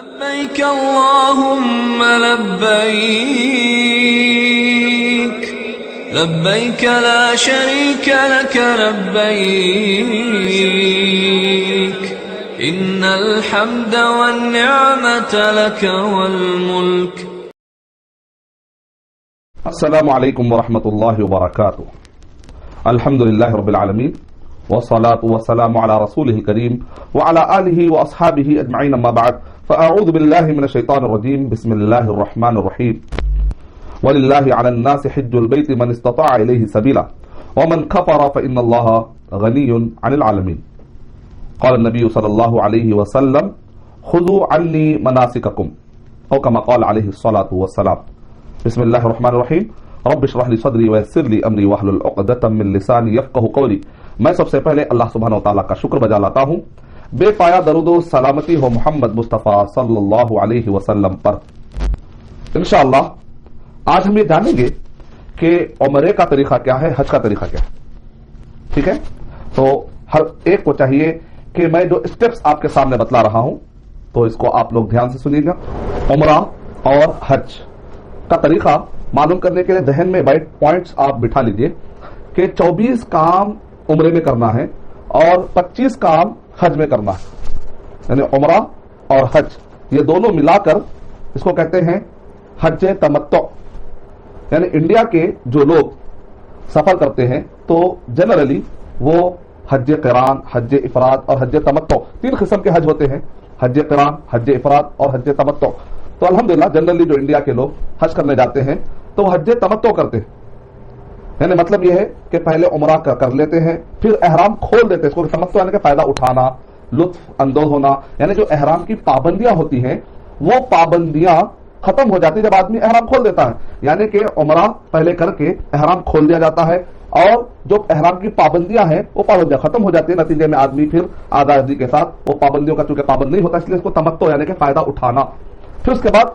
لبيك اللهم لبيك لبيك لا شريك لك لبيك إن الحمد والنعمة لك والملك. السلام علیکم ورحمۃ اللہ وبرکاتہ. الحمد للہ رب العالمین والصلاة والسلام على رسوله الكريم وعلى آله وأصحابه أجمعين. أما بعد فأعوذ بالله من الشيطان الرجيم. بسم الله الرحمن الرحيم. ولله على الناس حج البيت من استطاع إليه سبيلا ومن كفر فإن الله غني عن العالمين. قال النبي صلى الله عليه وسلم خذوا عني مناسككم أو كما قال عليه الصلاة والسلام. بسم الله الرحمن الرحيم. رب اشرح لي صدري ويسر لي امری واحلل عقدۃ من لسانی یفقهوا قولی. میں سب سے پہلے اللہ سبحانہ وتعالی کا شکر بجا لاتا ہوں. بے پایا درود و سلامتی ہو محمد مصطفیٰ صلی اللہ علیہ وسلم پر. انشاءاللہ آج ہم یہ جانیں گے کہ عمرے کا طریقہ کیا ہے، حج کا طریقہ کیا ہے. ٹھیک ہے، تو ہر ایک کو چاہیے کہ میں جو اسٹیپس آپ کے سامنے بتلا رہا ہوں تو اس کو آپ لوگ دھیان سے سنیے گا. عمرہ اور حج کا طریقہ معلوم کرنے کے لیے ذہن میں پوائنٹس آپ بٹھا لیجئے کہ 24 کام عمرے میں کرنا ہے اور 25 کام حج میں کرنا ہے. یعنی عمرہ اور حج یہ دونوں ملا کر اس کو کہتے ہیں حج تمتع. یعنی انڈیا کے جو لوگ سفر کرتے ہیں تو جنرلی وہ حج قران، حج افراد اور حج تمتع، 3 قسم کے حج ہوتے ہیں: حج قران، حج افراد اور حج تمتع. تو الحمدللہ جنرلی جو انڈیا کے لوگ حج کرنے جاتے ہیں تو وہ حج تمتع کرتے ہیں. یعنی مطلب یہ ہے کہ پہلے عمرہ کر لیتے ہیں، پھر احرام کھول دیتے ہیں. اس کو تمتع یعنی کہ فائدہ اٹھانا، لطف اندوز ہونا. یعنی جو احرام کی پابندیاں ہوتی ہیں وہ پابندیاں ختم ہو جاتی جب آدمی احرام کھول دیتا ہے. یعنی کہ عمرہ پہلے کر کے احرام کھول دیا جاتا ہے اور جو احرام کی پابندیاں ہیں وہ پابندیاں ختم ہو جاتی ہیں. نتیجے میں آدمی پھر آزادی کے ساتھ وہ پابندیوں کا چونکہ پابند نہیں ہوتا اس لیے اس کو تمتع یعنی کہ فائدہ اٹھانا. پھر اس کے بعد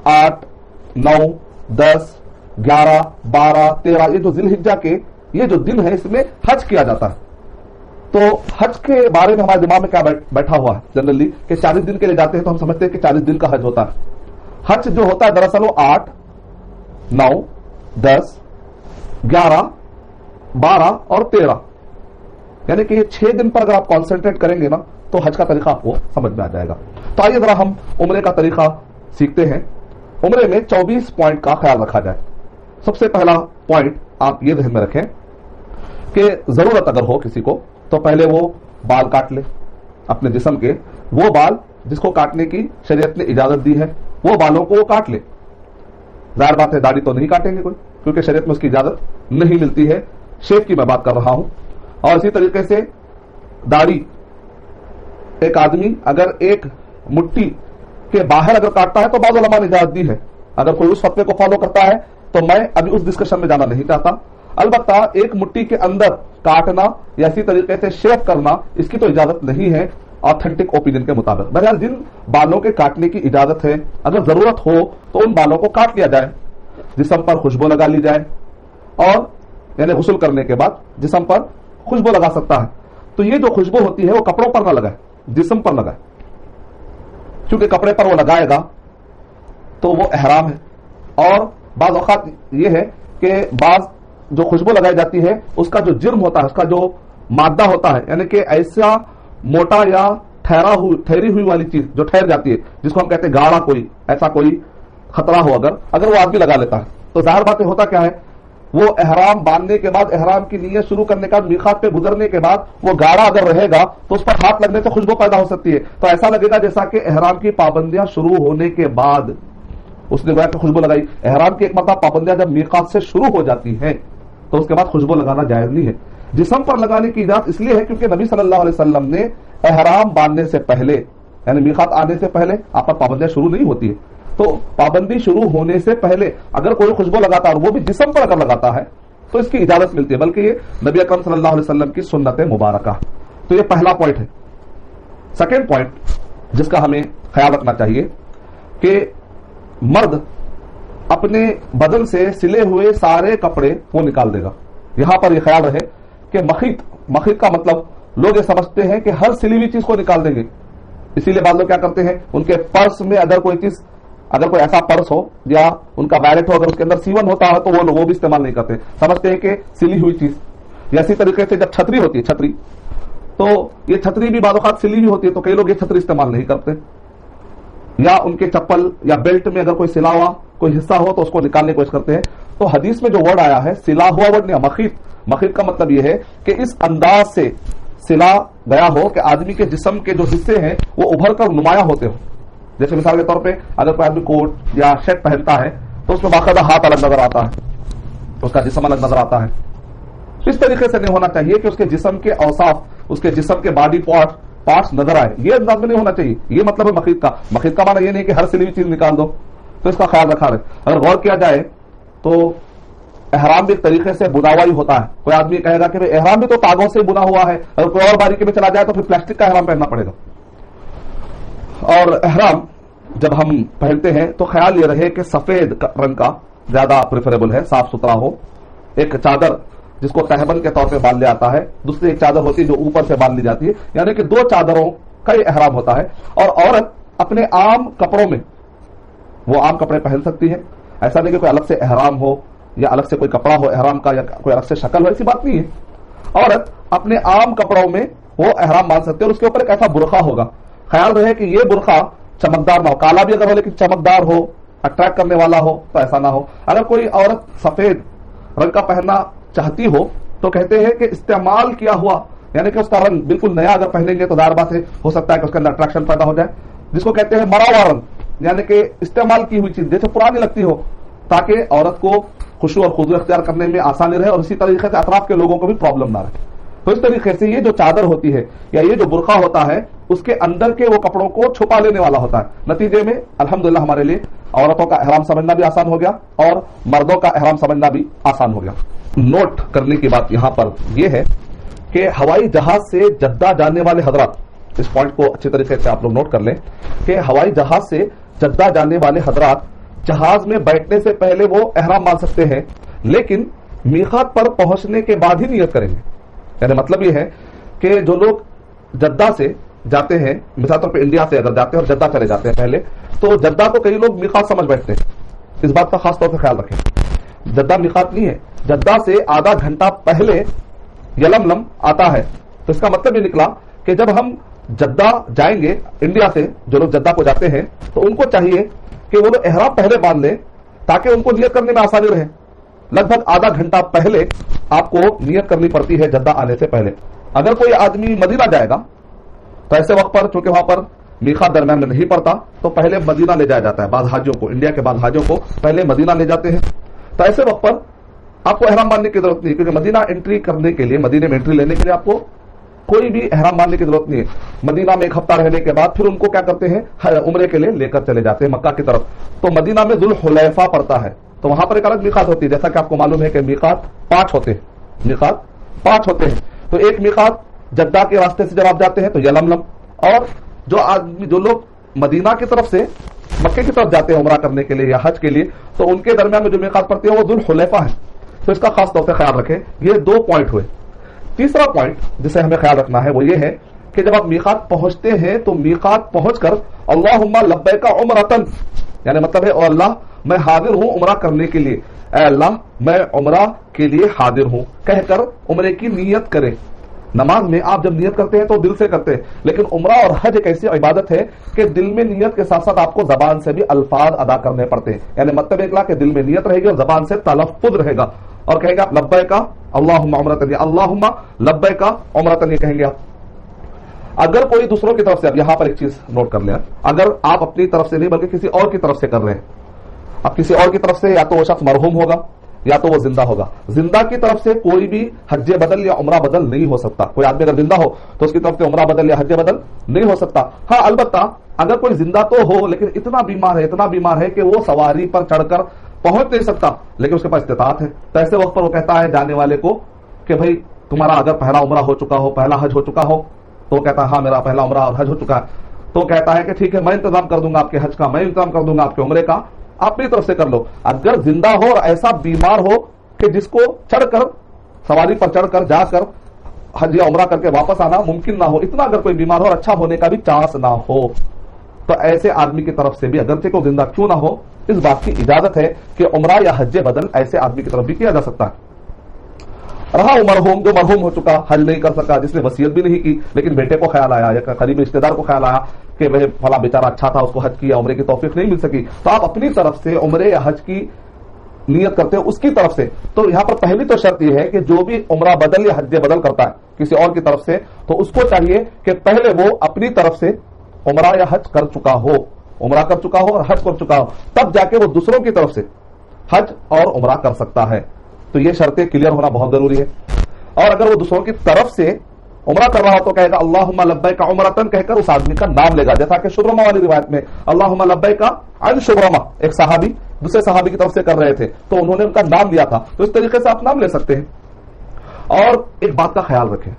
8، 9، 10، 11، 12، 13 یہ جو ذی الحجہ کے یہ جو دن ہے اس میں حج کیا جاتا ہے. تو حج کے بارے میں ہمارے دماغ میں کیا بیٹھا ہوا ہے جنرلی کہ 40 دن کے لیے جاتے ہیں تو ہم سمجھتے ہیں کہ 40 دن کا حج ہوتا ہے. حج جو ہوتا ہے دراصل وہ 8، 9، 10، 11، 12 اور 13 یعنی کہ یہ 6 دن پر اگر آپ کانسنٹریٹ کریں گے نا تو حج کا طریقہ آپ کو سمجھ میں آ جائے گا. تو آئیے ذرا ہم عمرے کا طریقہ سیکھتے ہیں. عمرے میں 24 پوائنٹ کا خیال رکھا جائے. سب سے پہلا پوائنٹ آپ یہ ذہن میں رکھیں کہ ضرورت اگر ہو کسی کو تو پہلے وہ بال کاٹ لے اپنے جسم کے. وہ بال جس کو کاٹنے کی شریعت نے اجازت دی ہے وہ بالوں کو وہ کاٹ لے. ظاہر بات ہے داڑھی تو نہیں کاٹیں گے کوئی کیونکہ شریعت میں اس کی اجازت نہیں ملتی ہے. شیو کی میں بات کر رہا ہوں. اور اسی طریقے سے داڑھی ایک آدمی اگر ایک مٹھی کے باہر اگر کاٹتا ہے تو بعض علماء نے اجازت دی ہے. اگر کوئی اس فتوے کو فالو کرتا ہے تو میں ابھی اس ڈسکشن میں جانا نہیں چاہتا. البتہ ایک مٹھی کے اندر کاٹنا یا اسی طریقے سے شیو کرنا اس کی تو اجازت نہیں ہے آتھینٹک اوپینین کے مطابق. بہرحال جن بالوں کے کاٹنے کی اجازت ہے اگر ضرورت ہو تو ان بالوں کو کاٹ لیا جائے. جسم پر خوشبو لگا لی جائے اور یعنی غسل کرنے کے بعد جسم پر خوشبو لگا سکتا ہے. تو یہ جو خوشبو ہوتی ہے وہ کپڑوں پر نہ لگائے، جسم پر لگائے کیونکہ کپڑے پر وہ لگائے گا تو وہ احرام ہے. اور بعض اوقات یہ ہے کہ بعض جو خوشبو لگائی جاتی ہے اس کا جو جرم ہوتا ہے، اس کا جو مادہ ہوتا ہے یعنی کہ ایسا موٹا یا ٹھہری ہوئی والی چیز جو ٹھہر جاتی ہے جس کو ہم کہتے ہیں گاڑا، کوئی ایسا کوئی خطرہ ہو اگر وہ آدمی لگا لیتا ہے تو ظاہر بات ہوتا کیا ہے وہ احرام باندھنے کے بعد احرام کی نیت شروع کرنے کا میقات پہ گزرنے کے بعد وہ گاڑا اگر رہے گا تو اس پر ہاتھ لگنے سے خوشبو پیدا ہو سکتی ہے. تو ایسا لگے گا جیسا کہ احرام کی پابندیاں شروع ہونے کے بعد اس نے گویا کہ خوشبو لگائی. احرام کی ایک مرتبہ پابندیاں جب میقات سے شروع ہو جاتی ہیں تو اس کے بعد خوشبو لگانا جائز نہیں ہے. جسم پر لگانے کی اجازت اس لیے ہے کیونکہ نبی صلی اللہ علیہ وسلم نے احرام باندھنے سے پہلے یعنی میقات آنے سے پہلے آپ پر پابندیاں شروع نہیں ہوتی ہے. تو پابندی شروع ہونے سے پہلے اگر کوئی خوشبو لگاتا ہے اور وہ بھی جسم پر اگر لگاتا ہے تو اس کی اجازت ملتی ہے، بلکہ یہ نبی اکرم صلی اللہ علیہ وسلم کی سنت مبارکہ. تو یہ پہلا پوائنٹ ہے. سیکنڈ پوائنٹ جس کا ہمیں خیال رکھنا چاہیے کہ مرد اپنے بدن سے سلے ہوئے سارے کپڑے وہ نکال دے گا. یہاں پر یہ خیال رہے کہ مخیط کا مطلب لوگ یہ سمجھتے ہیں کہ ہر سلی ہوئی چیز کو نکال دیں گے. اسی لیے بعض لوگ کیا کرتے ہیں, ان کے پرس میں اگر کوئی ایسا پرس ہو یا ان کا ویلٹ ہو, اگر اس کے اندر سیون ہوتا ہے تو وہ لوگ وہ بھی استعمال نہیں کرتے, سمجھتے ہیں کہ سلی ہوئی چیز. یا اسی طریقے سے جب چھتری ہوتی ہے, چھتری تو یہ چھتری بھی بعض اوقات سلی ہوئی ہوتی ہے, تو کئی لوگ یہ چھتری استعمال نہیں کرتے. یا ان کے چپل یا بیلٹ میں اگر کوئی سلا ہوا کوئی حصہ ہو تو اس کو نکالنے کی کوشش کرتے ہیں. تو حدیث میں جو ورڈ آیا ہے سلا ہوا ورڈ نہیں, مخیط کا مطلب یہ ہے کہ اس انداز سے سلا گیا ہو کہ آدمی کے جسم کے جو حصے ہیں وہ ابھر کر نمایاں ہوتے ہو. جیسے مثال کے طور پہ اگر کوئی آدمی کوٹ یا شرٹ پہنتا ہے تو اس میں باقاعدہ ہاتھ الگ نظر آتا ہے, اس کا جسم الگ نظر آتا ہے. اس طریقے سے نہیں ہونا چاہیے کہ اس کے جسم کے اوصاف, اس کے جسم کے باڈی پارٹس نظر آئے, یہ انداز میں نہیں ہونا چاہیے. یہ مطلب ہے مخیط کا معنی یہ نہیں کہ ہر سلی ہوئی چیز نکال دو, تو اس کا خیال رکھا رہے. اگر غور کیا جائے تو احرام بھی ایک طریقے سے بنا ہوا ہی ہوتا ہے. کوئی آدمی کہے گا کہ احرام بھی تو تاگوں سے بنا ہوا ہے, اگر کوئی اور باریکی میں چلا جائے تو پھر پلاسٹک کا احرام پہننا پڑے گا. اور احرام جب ہم پہنتے ہیں تو خیال یہ رہے کہ سفید رنگ کا زیادہ پریفریبل ہے, صاف ستھرا ہو. ایک چادر جس کو تہبند کے طور پہ باندھ لیا جاتا ہے, دوسری ایک چادر ہوتی ہے جو اوپر سے باندھ لی جاتی ہے, یعنی کہ 2 چادروں کا یہ احرام ہوتا ہے. اور عورت اپنے عام کپڑوں میں وہ عام کپڑے پہن سکتی ہے, ایسا نہیں کہ کوئی الگ سے احرام ہو یا الگ سے کوئی کپڑا ہو احرام کا یا کوئی الگ سے شکل ہو, ایسی بات نہیں ہے. عورت اپنے عام کپڑوں میں وہ احرام باندھ سکتے ہیں, اور اس کے اوپر ایک ایسا برقع ہوگا. خیال رہے کہ یہ برقع چمکدار نہ ہو, کالا بھی اگر ہو لیکن چمکدار ہو, اٹریکٹ کرنے والا ہو, تو ایسا نہ ہو. اگر کوئی عورت سفید رنگ کا پہننا چاہتی ہو تو کہتے ہیں کہ استعمال کیا ہوا, یعنی کہ اس کا رنگ بالکل نیا اگر پہنیں گے تو ظاہر بات ہے ہو سکتا ہے کہ اس کے اندر اٹریکشن پیدا ہو جائے, جس کو کہتے ہیں مرا ہوا رنگ, یعنی کہ استعمال کی ہوئی چیز جیسے پرانی لگتی ہو, تاکہ عورت کو خشوع اور خضوع اختیار کرنے میں آسانی رہے اور اسی طریقے سے اطراف کے لوگوں کو بھی پرابلم نہ رہے. تو اس طریقے سے یہ جو چادر ہوتی ہے یا یہ جو برقع ہوتا ہے اس کے اندر کے وہ کپڑوں کو چھپا لینے والا ہوتا ہے. نتیجے میں الحمدللہ ہمارے لیے عورتوں کا احرام سمجھنا بھی آسان ہو گیا اور مردوں کا احرام سمجھنا بھی آسان ہو گیا. نوٹ کرنے کی بات یہاں پر یہ ہے کہ ہوائی جہاز سے جدہ جانے والے حضرات, اس پوائنٹ کو اچھی طریقے سے آپ لوگ نوٹ کر لیں کہ ہوائی جہاز سے جدہ جانے والے حضرات جہاز میں بیٹھنے سے پہلے وہ احرام باندھ سکتے ہیں, لیکن میقات پر پہنچنے کے بعد ہی نیت کریں گے. یعنی مطلب یہ ہے کہ جو لوگ جدہ سے جاتے ہیں, مثال طور پہ انڈیا سے اگر جاتے ہیں اور جدہ چلے جاتے ہیں پہلے, تو جدہ کو کئی لوگ میقات سمجھ بیٹھتے ہیں. اس بات کا خاص طور سے خیال رکھیں, جدہ میقات نہیں ہے. جدہ سے آدھا گھنٹہ پہلے یلملم آتا ہے. تو اس کا مطلب یہ نکلا کہ جب ہم جدہ جائیں گے انڈیا سے, جو لوگ جدہ کو جاتے ہیں تو ان کو چاہیے کہ وہ لوگ احرام پہلے باندھ لیں تاکہ ان کو نیت کرنے میں آسانی رہے. لگ بھگ آدھا گھنٹہ پہلے آپ کو نیت کرنی پڑتی ہے جدہ آنے سے پہلے. اگر کوئی آدمی مدینہ جائے گا تو ایسے وقت پر چونکہ وہاں پر میقات درمیان میں نہیں پڑتا تو پہلے مدینہ لے جایا جاتا ہے. بعض حاجیوں کو, انڈیا کے بعض حاجیوں کو پہلے مدینہ لے جاتے ہیں. تو ایسے وقت پر آپ کو احرام باندھنے کی ضرورت نہیں, کیونکہ مدینہ انٹری کرنے کے لیے, مدینے میں انٹری لینے کے لیے آپ کو کوئی بھی احرام باندھنے کی ضرورت نہیں ہے. مدینہ میں 1 ہفتہ رہنے کے بعد پھر ان کو کیا کرتے ہیں, عمرے کے لیے لے کر چلے جاتے ہیں مکہ کی طرف. تو مدینہ میں ذوالحلیفہ پڑتا ہے, تو وہاں پر ایک الگ میقات ہوتی ہے. جیسا کہ آپ کو معلوم ہے کہ میقات 5 ہوتے ہیں. تو ایک میقات جدہ کے راستے سے جب آپ جاتے ہیں تو یلملم, اور جو لوگ مدینہ کی طرف سے مکے کی طرف جاتے ہیں عمرہ کرنے کے لیے یا حج کے لیے, تو ان کے درمیان میں جو میقات پڑتی ہے وہ ذوالحلیفہ ہے. تو اس کا خاص طور سے خیال رکھیں. یہ 2 پوائنٹ ہوئے. تیسرا پوائنٹ جسے ہمیں خیال رکھنا ہے وہ یہ ہے کہ جب آپ میقات پہنچتے ہیں تو میقات پہنچ کر اللہم لبیک عمرۃ, یعنی مطلب ہے او اللہ میں حاضر ہوں عمرہ کرنے کے لیے, اے اللہ میں عمرہ کے لیے حاضر ہوں کہہ کر عمرے کی نیت کریں. نماز میں آپ جب نیت کرتے ہیں تو دل سے کرتے ہیں, لیکن عمرہ اور حج ایک ایسی عبادت ہے کہ دل میں نیت کے ساتھ ساتھ آپ کو زبان سے بھی الفاظ ادا کرنے پڑتے ہیں. یعنی مطلب ایک کہ دل میں نیت رہے گی اور زبان سے تلفظ رہے گا, اور کہیں گے آپ لبیک اللہم عمرۃ, اللہم لبیک عمرۃ یہ کہیں گے آپ. اگر کوئی دوسروں کی طرف سے, اب یہاں پر ایک چیز نوٹ کر لیں, اگر آپ اپنی طرف سے نہیں بلکہ کسی اور کی طرف سے کر رہے ہیں, اب کسی اور کی طرف سے یا تو وہ شخص مرحوم ہوگا یا تو وہ زندہ ہوگا. زندہ کی طرف سے کوئی بھی حج بدل یا عمرہ بدل نہیں ہو سکتا. کوئی آدمی اگر زندہ ہو تو اس کی طرف سے عمرہ بدل یا حج بدل نہیں ہو سکتا. ہاں البتہ اگر کوئی زندہ تو ہو لیکن اتنا بیمار ہے کہ وہ سواری پر چڑھ کر پہنچ نہیں سکتا لیکن اس کے پاس استطاعت ہے, تو ایسے وقت پر وہ کہتا ہے جانے والے کو کہ بھائی تمہارا اگر پہلا عمرہ ہو چکا ہو, پہلا حج ہو چکا ہو, تو کہتا ہے ہاں میرا پہلا عمرہ اور حج ہو چکا ہے, تو کہتا ہے کہ ٹھیک ہے میں انتظام کر دوں گا آپ کے حج کا, میں انتظام کر دوں گا آپ کے عمرے کا, اپنی طرف سے کر لو. اگر زندہ ہو اور ایسا بیمار ہو کہ جس کو چڑھ کر, سواری پر چڑھ کر جا کر حج یا عمرہ کر کے واپس آنا ممکن نہ ہو, اتنا اگر کوئی بیمار ہو اور اچھا ہونے کا بھی چانس نہ ہو, تو ایسے آدمی کی طرف سے بھی اگرچہ کو زندہ کیوں نہ ہو, اس بات کی اجازت ہے کہ عمرہ یا حج بدل ایسے آدمی کی طرف بھی کیا جا سکتا ہے. رہا مرحوم, جو مرحوم ہو چکا, حج نہیں کر سکا, جس نے وصیت بھی نہیں کی, لیکن بیٹے کو خیال آیا یا قریبی رشتے دار کو خیال آیا کہ وہ فلاں بیچارہ اچھا تھا, اس کو حج کی یا عمرے کی توفیق نہیں مل سکی, تو آپ اپنی طرف سے عمرے یا حج کی نیت کرتے ہیں اس کی طرف سے. تو یہاں پر پہلی تو شرط یہ ہے کہ جو بھی عمرہ بدل یا حج بدل کرتا ہے کسی اور کی طرف سے, تو اس کو چاہیے کہ پہلے وہ اپنی طرف سے عمرہ یا حج کر چکا ہو, عمرہ کر چکا ہو اور حج کر چکا ہو, تب جا کے وہ دوسروں کی طرف سے حج اور عمرہ کر سکتا ہے. تو یہ شرطیں کلیئر ہونا بہت ضروری ہے. اور اگر وہ دوسروں کی طرف سے عمرہ کر رہا ہو تو کہے گا اللہم لبیک عمرتن کہہ کر اس آدمی کا نام لے گا, جیسا کہ شبرمہ والی روایت میں اللہم لبیک عن شبرمہ, ایک صحابی دوسرے صحابی کی طرف سے کر رہے تھے تو انہوں نے ان کا نام لیا تھا, تو اس طریقے سے آپ نام لے سکتے ہیں. اور ایک بات کا خیال رکھیں,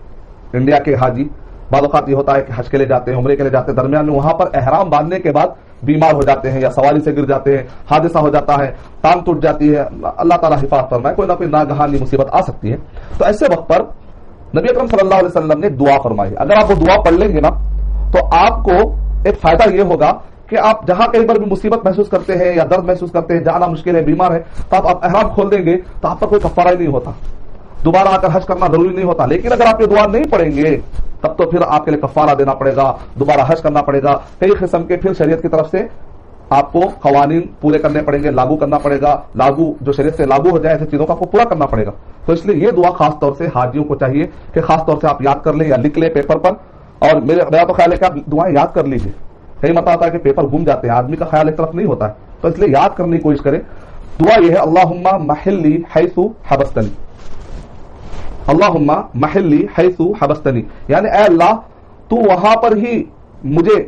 انڈیا کے حاجی بعض اوقات یہ ہوتا ہے کہ حج کے لیے جاتے ہیں, عمرے کے لیے جاتے ہیں, درمیان میں وہاں پر احرام باندھنے کے بعد بیمار ہو جاتے ہیں یا سواری سے گر جاتے ہیں, حادثہ ہو جاتا ہے, ٹانگ ٹوٹ جاتی ہے, اللہ تعالیٰ حفاظت فرمائے, کوئی نہ کوئی ناگہانی مصیبت آ سکتی ہے. تو ایسے وقت پر نبی اکرم صلی اللہ علیہ وسلم نے دعا فرمائی. اگر آپ وہ دعا پڑھ لیں گے نا تو آپ کو ایک فائدہ یہ ہوگا کہ آپ جہاں کہیں پر بھی مصیبت محسوس کرتے ہیں یا درد محسوس کرتے ہیں, جانا مشکل ہے, بیمار ہے, تو آپ احرام کھول دیں گے تو آپ کا کوئی کفارہ ہی نہیں ہوتا, دوبارہ آ کر حج کرنا ضروری نہیں ہوتا. لیکن اگر آپ یہ دعا نہیں پڑھیں گے تب تو پھر آپ کے لیے کفارہ دینا پڑے گا, دوبارہ حج کرنا پڑے گا, کئی قسم کے پھر شریعت کی طرف سے آپ کو قوانین پورے کرنے پڑیں گے, لاگو کرنا پڑے گا, لاگو جو شریعت سے لاگو ہو جائے ایسی چیزوں کا آپ کو پورا کرنا پڑے گا. تو اس لیے یہ دعا خاص طور سے حاجیوں کو چاہیے کہ خاص طور سے آپ یاد کر لیں یا لکھ لیں پیپر پر. اور میرا تو خیال ہے کہ آپ دعائیں یاد کر لیجیے, کئی مطلب ہوتا ہے کہ پیپر گم جاتے ہیں, آدمی کا خیال ایک طرف نہیں ہوتا ہے, تو اس لیے یاد کرنے کی کوشش کریں. دعا یہ ہے اللہم محلی حیث حبستنی, اللہم محلی حیث حبستنی, یعنی اے اللہ تو وہاں پر ہی مجھے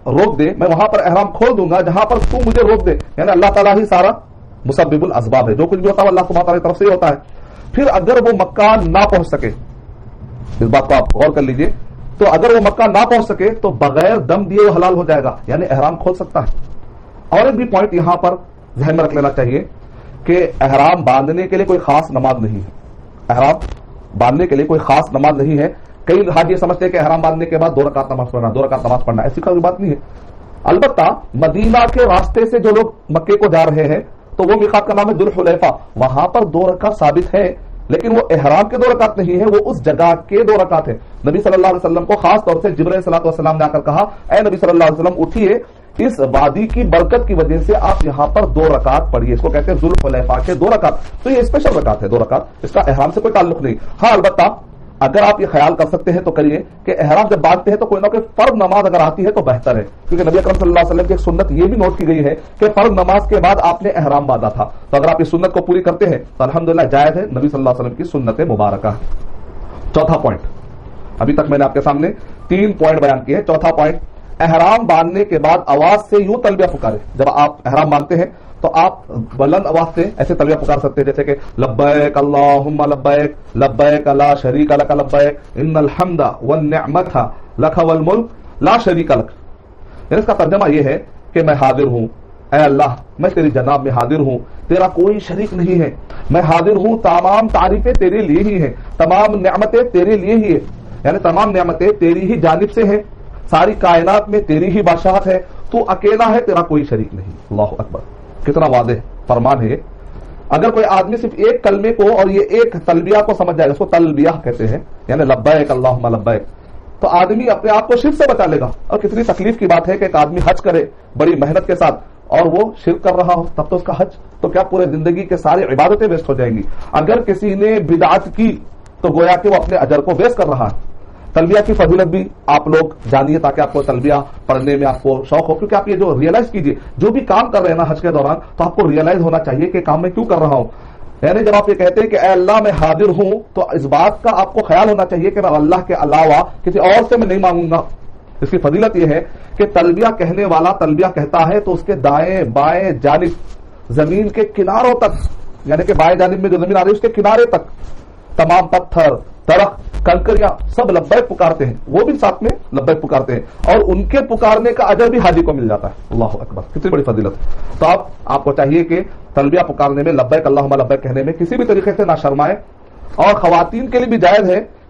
روک دے, میں وہاں پر احرام کھول دوں گا جہاں پر تو مجھے روک دے. یعنی اللہ تعالیٰ ہی سارا مسبب الاسباب ہے, جو کچھ بھی ہوتا ہے اللہ سبحانہ تعالیٰ کی طرف سے ہی ہوتا ہے. پھر اگر وہ مکہ نہ پہنچ سکے, اس بات کو آپ غور کر لیجئے, تو اگر وہ مکہ نہ پہنچ سکے تو بغیر دم دیے وہ حلال ہو جائے گا, یعنی احرام کھول سکتا ہے. اور ایک بھی پوائنٹ یہاں پر ذہن میں رکھ لینا چاہیے کہ احرام باندھنے کے لیے کوئی خاص نماز نہیں ہے, احرام باندھنے کے لیے کوئی خاص نماز نہیں ہے. کئی حاجی سمجھتے ہیں کہ احرام باندھنے کے بعد 2 رکعت نماز پڑھنا, 2 رکعت نماز پڑھنا, ایسی کوئی بات نہیں ہے. البتہ مدینہ کے راستے سے جو لوگ مکے کو جا رہے ہیں تو وہ میقات کا نام ہے ذوالحلیفہ, وہاں پر 2 رکعت ثابت ہے, لیکن وہ احرام کے 2 رکعت نہیں ہے, وہ اس جگہ کے 2 رکعت ہے. نبی صلی اللہ علیہ وسلم کو خاص طور سے جبرائیل صلی اللہ علیہ وسلم نے آ کر کہا اے نبی صلی اللہ علیہ وسلم اٹھیے, اس وادی کی برکت کی وجہ سے آپ یہاں پر 2 رکعت پڑھیے. اس کو کہتے ہیں ذوالحلیفہ کے 2 رکعت. تو یہ اسپیشل رکعت ہے 2 رکعت, اس کا احرام سے کوئی تعلق نہیں. ہاں البتہ اگر آپ یہ خیال کر سکتے ہیں تو کریے کہ احرام جب باندھتے ہیں تو کوئی نہ کوئی فرض نماز اگر آتی ہے تو بہتر ہے, کیونکہ نبی اکرم صلی اللہ علیہ وسلم کی ایک سنت یہ بھی نوٹ کی گئی ہے کہ فرض نماز کے بعد آپ نے احرام باندھا تھا. تو اگر آپ اس سنت کو پوری کرتے ہیں تو الحمدللہ جائز ہے, نبی صلی اللہ علیہ وسلم کی سنت مبارکہ ہے. چوتھا پوائنٹ, ابھی تک میں نے آپ کے سامنے 3 پوائنٹ بیان کیے. چوتھا پوائنٹ, احرام باندھنے کے بعد آواز سے یوں تلبیہ پکارے. جب آپ احرام باندھتے ہیں تو آپ بلند آواز سے ایسے تلبیہ پکار سکتے ہیں جیسے کہ لبیک اللہم لبیک لبیک لا شریک لک لبیک ان الحمد والنعمت لک والملک لا شریک لک. یعنی اس کا ترجمہ یہ ہے کہ میں حاضر ہوں, اے اللہ میں تیری جناب میں حاضر ہوں, تیرا کوئی شریک نہیں ہے, میں حاضر ہوں, تمام تعریفیں تیرے لیے ہی ہیں, تمام نعمتیں تیرے لیے ہی ہیں, یعنی تمام نعمتیں تیری ہی جانب سے ہیں, ساری کائنات میں تیری ہی بادشاہت ہے, تو اکیلا ہے, تیرا کوئی شریک نہیں. اللہ اکبر, کتنا واضح فرمان ہے. اگر کوئی آدمی صرف ایک کلمے کو اور یہ ایک تلبیہ کو سمجھ جائے گا, اس کو تلبیہ کہتے ہیں, یعنی لبیک اللہم لبیک, تو آدمی اپنے آپ کو شرک سے بچا لے گا. اور کتنی تکلیف کی بات ہے کہ ایک آدمی حج کرے بڑی محنت کے ساتھ اور وہ شرک کر رہا ہو, تب تو اس کا حج تو کیا پورے زندگی کے ساری عبادتیں ویسٹ ہو جائیں گی. اگر کسی نے بدعت کی تو گویا کہ وہ اپنے اجر کو ویسٹ کر رہا ہے. تلبیہ کی فضیلت بھی آپ لوگ جانیے تاکہ آپ کو تلبیہ پڑھنے میں آپ کو شوق ہو, کیونکہ آپ یہ جو ریئلائز کیجئے, جو بھی کام کر رہے ہیں نا حج کے دوران, تو آپ کو ریئلائز ہونا چاہیے کہ کام میں کیوں کر رہا ہوں. یعنی جب آپ یہ کہتے ہیں کہ اے اللہ میں حاضر ہوں, تو اس بات کا آپ کو خیال ہونا چاہیے کہ میں اللہ کے علاوہ کسی اور سے میں نہیں مانگوں گا. اس کی فضیلت یہ ہے کہ تلبیہ کہنے والا تلبیہ کہتا ہے تو اس کے دائیں بائیں جانب زمین کے کناروں تک, یعنی کہ بائیں جانب میں جو زمین آ رہی ہے اس کے کنارے تک تمام پتھر درخت کنکریاں سب لبیک پکارتے ہیں, وہ بھی ساتھ میں لبیک پکارتے ہیں, اور ان کے پکارنے کا اجر بھی حاجی کو مل جاتا ہے. اللہ اکبر, کتنی بڑی فضیلت. تو آپ کو چاہیے کہ تلبیہ پکارنے میں لبیک اللہم لبیک کہنے میں کسی بھی طریقے سے نہ شرمائے. اور خواتین کے لیے بھی جائز ہے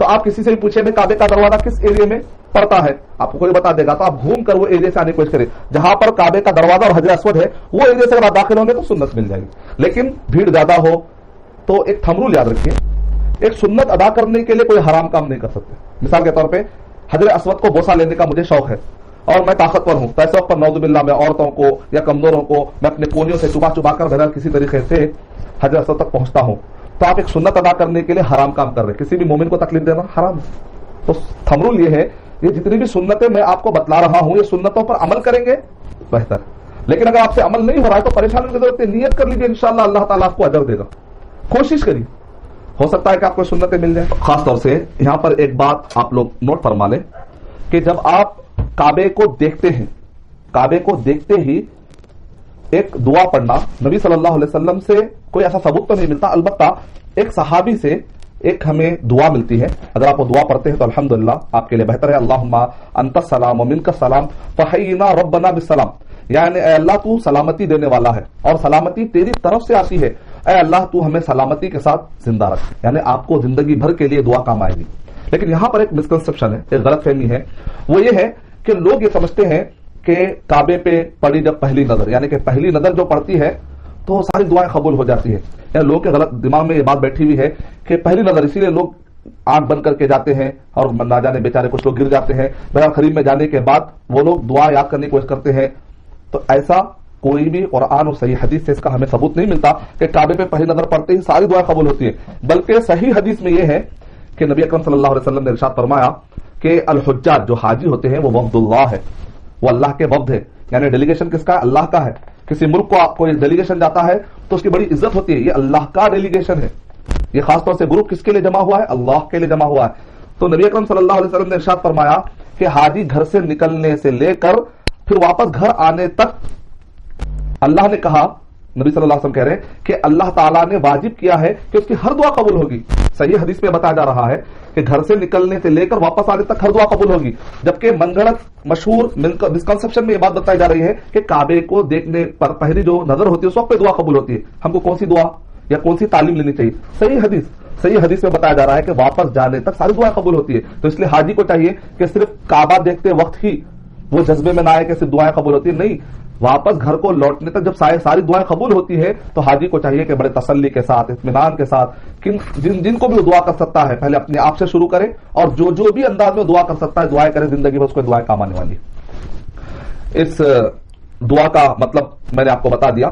تو آپ کسی سے بھی پوچھے میں کعبے کا دروازہ کس ایریا میں پڑتا ہے, آپ کو کوئی بتا دے گا, تو آپ گھوم کر وہ ایریا سے آنے کی کوشش کریں جہاں پر کعبے کا دروازہ اور حجر اسود ہے, وہ ایریا سے اگر آپ داخل ہوں گے تو سنت مل جائے گی. لیکن بھیڑ زیادہ ہو تو ایک تھم رول یاد رکھیے, ایک سنت ادا کرنے کے لیے کوئی حرام کام نہیں کر سکتے. مثال کے طور پہ حجر اسود کو بوسہ لینے کا مجھے شوق ہے اور میں طاقتور ہوں, تو ایسے وقت پر نعوذ باللہ میں عورتوں کو یا کمزوروں کو میں اپنے کونیوں سے چبا چبا کر بہرحال کسی طریقے سے حجر اسود تک پہنچتا ہوں, تو آپ ایک سنت ادا کرنے کے لیے حرام کام کر رہے ہیں. کسی بھی مومن کو تکلیف دینا حرام ہے. تو تھم رول یہ ہے, یہ جتنی بھی سنتیں میں آپ کو بتلا رہا ہوں, یہ سنتوں پر عمل کریں گے بہتر. لیکن اگر آپ سے عمل نہیں ہو رہا ہے تو پریشانی کی ضرورت ہے, نیت کر لیجیے, انشاءاللہ اللہ تعالیٰ آپ کو اجر دے گا. کوشش کریے, ہو سکتا ہے کہ آپ کو سنتیں مل جائیں. خاص طور سے یہاں پر ایک بات آپ لوگ نوٹ فرما لیں کہ جب آپ کعبے کو دیکھتے ہیں, کعبے کو دیکھتے ہی ایک دعا پڑھنا, نبی صلی اللہ علیہ وسلم سے کوئی ایسا ثبوت تو نہیں ملتا, البتہ ایک صحابی سے ایک ہمیں دعا ملتی ہے. اگر آپ وہ دعا پڑھتے ہیں تو الحمدللہ آپ کے لیے بہتر ہے. اللہم انت السلام و منک السلام فحینا ربنا بالسلام, یعنی اے اللہ تو سلامتی دینے والا ہے اور سلامتی تیری طرف سے آتی ہے, اے اللہ تو ہمیں سلامتی کے ساتھ زندہ رکھ, یعنی آپ کو زندگی بھر کے لیے دعا کام آئے گی. لیکن یہاں پر ایک مسکنسپشن ہے, ایک غلط فہمی ہے, وہ یہ ہے کہ لوگ یہ سمجھتے ہیں کہ کعبے پہ پڑی جب پہلی نظر, یعنی کہ پہلی نظر جو پڑتی ہے تو ساری دعائیں قبول ہو جاتی ہے. یعنی لوگوں کے غلط دماغ میں یہ بات بیٹھی ہوئی ہے کہ پہلی نظر, اسی لیے لوگ آنکھ بند کر کے جاتے ہیں اور نہ جانے بیچارے کچھ لوگ گر جاتے ہیں. بہرحال قریب میں جانے کے بعد وہ لوگ دعا یاد کرنے کی کوشش کرتے ہیں. تو ایسا کوئی بھی قرآن اور صحیح حدیث سے اس کا ہمیں ثبوت نہیں ملتا کہ کعبے پہ پہلی نظر پڑتے ہی ساری دعائیں قبول ہوتی ہے. بلکہ صحیح حدیث میں یہ ہے کہ نبی اکرم صلی اللہ علیہ وسلم نے ارشاد فرمایا کہ الحجاج, جو حاجی ہوتے ہیں, وہ وفد اللہ ہے, وہ اللہ کے وفد ہے. یعنی ڈیلیگیشن کس کا ہے؟ اللہ کا ہے. کسی ملک کو آپ کوئی ڈیلیگیشن جاتا ہے تو اس کی بڑی عزت ہوتی ہے, یہ اللہ کا ڈیلیگیشن ہے. یہ خاص طور سے گروپ کس کے لیے جمع ہوا ہے؟ اللہ کے لیے جمع ہوا ہے. تو نبی اکرم صلی اللہ علیہ وسلم نے ارشاد فرمایا کہ حاجی گھر سے نکلنے سے لے کر پھر واپس گھر آنے تک اللہ نے کہا, نبی صلی اللہ علیہ وسلم کہہ رہے ہیں کہ اللہ تعالیٰ نے واجب کیا ہے کہ اس کی ہر دعا قبول ہوگی. صحیح حدیث میں بتایا جا رہا ہے کہ گھر سے نکلنے سے لے کر واپس آنے تک ہر دعا قبول ہوگی. جبکہ من گھڑت مشہور مسکنسپشن میں یہ بات بتائی جا رہی ہے کہ کعبے کو دیکھنے پر پہلی جو نظر ہوتی ہے اس وقت پہ دعا قبول ہوتی ہے. ہم کو کون سی دعا یا کون سی تعلیم لینی چاہیے؟ صحیح حدیث میں بتایا جا رہا ہے کہ واپس جانے تک ساری دعائیں قبول ہوتی ہے. تو اس لیے حاجی کو چاہیے کہ صرف کعبہ دیکھتے وقت ہی وہ جذبے میں نہ آئے کہ صرف دعائیں قبول ہوتی ہے, نہیں, واپس گھر کو لوٹنے تک جب ساری دعائیں قبول ہوتی ہے تو حاجی کو چاہیے کہ بڑے تسلی کے ساتھ, اطمینان کے ساتھ, جن کو بھی وہ دعا کر سکتا ہے پہلے اپنے آپ سے شروع کرے, اور جو بھی انداز میں دعا کر سکتا ہے دعائیں کرے, زندگی میں اس کو دعائیں کام آنے والی. اس دعا کا مطلب میں نے آپ کو بتا دیا.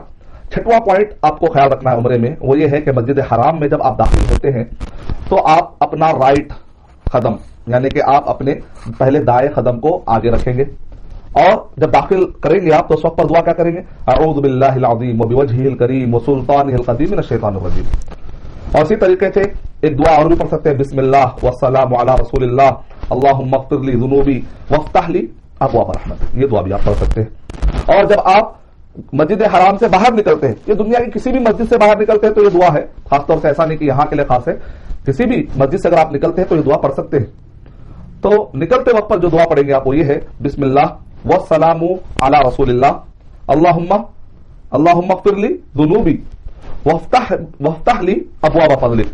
چھٹواں پوائنٹ آپ کو خیال رکھنا ہے عمرے میں, وہ یہ ہے کہ مسجد حرام میں جب آپ داخل ہوتے ہیں تو آپ اپنا رائٹ قدم, یعنی کہ آپ اپنے پہلے دائیں قدم کو آگے رکھیں گے, اور جب داخل کریں گے آپ تو اس وقت پر دعا کیا کریں گے؟ اعوذ باللہ العظیم وبوجہہ الکریم وسلطانہ القدیم من الشیطان الرجیم. اور اسی طریقے سے ایک دعا اور بھی پڑھ سکتے ہیں, بسم اللہ والسلام علی رسول اللہ اللہم اغفر لی ذنوبی وافتح لی ابواب رحمت. یہ دعا بھی آپ پڑھ سکتے ہیں. اور جب آپ مسجد حرام سے باہر نکلتے ہیں, یہ دنیا کی کسی بھی مسجد سے باہر نکلتے ہیں تو یہ دعا ہے, خاص طور سے ایسا نہیں کہ یہاں کے لیے خاص ہے, کسی بھی مسجد سے اگر آپ نکلتے ہیں تو یہ دعا پڑھ سکتے ہیں. تو نکلتے وقت پر جو دعا پڑھیں گے آپ وہ یہ ہے, بسم اللہ والسلام علی رسول اللہ اللہم اغفر لی ذنوبی وافتح لی ابواب فضلک.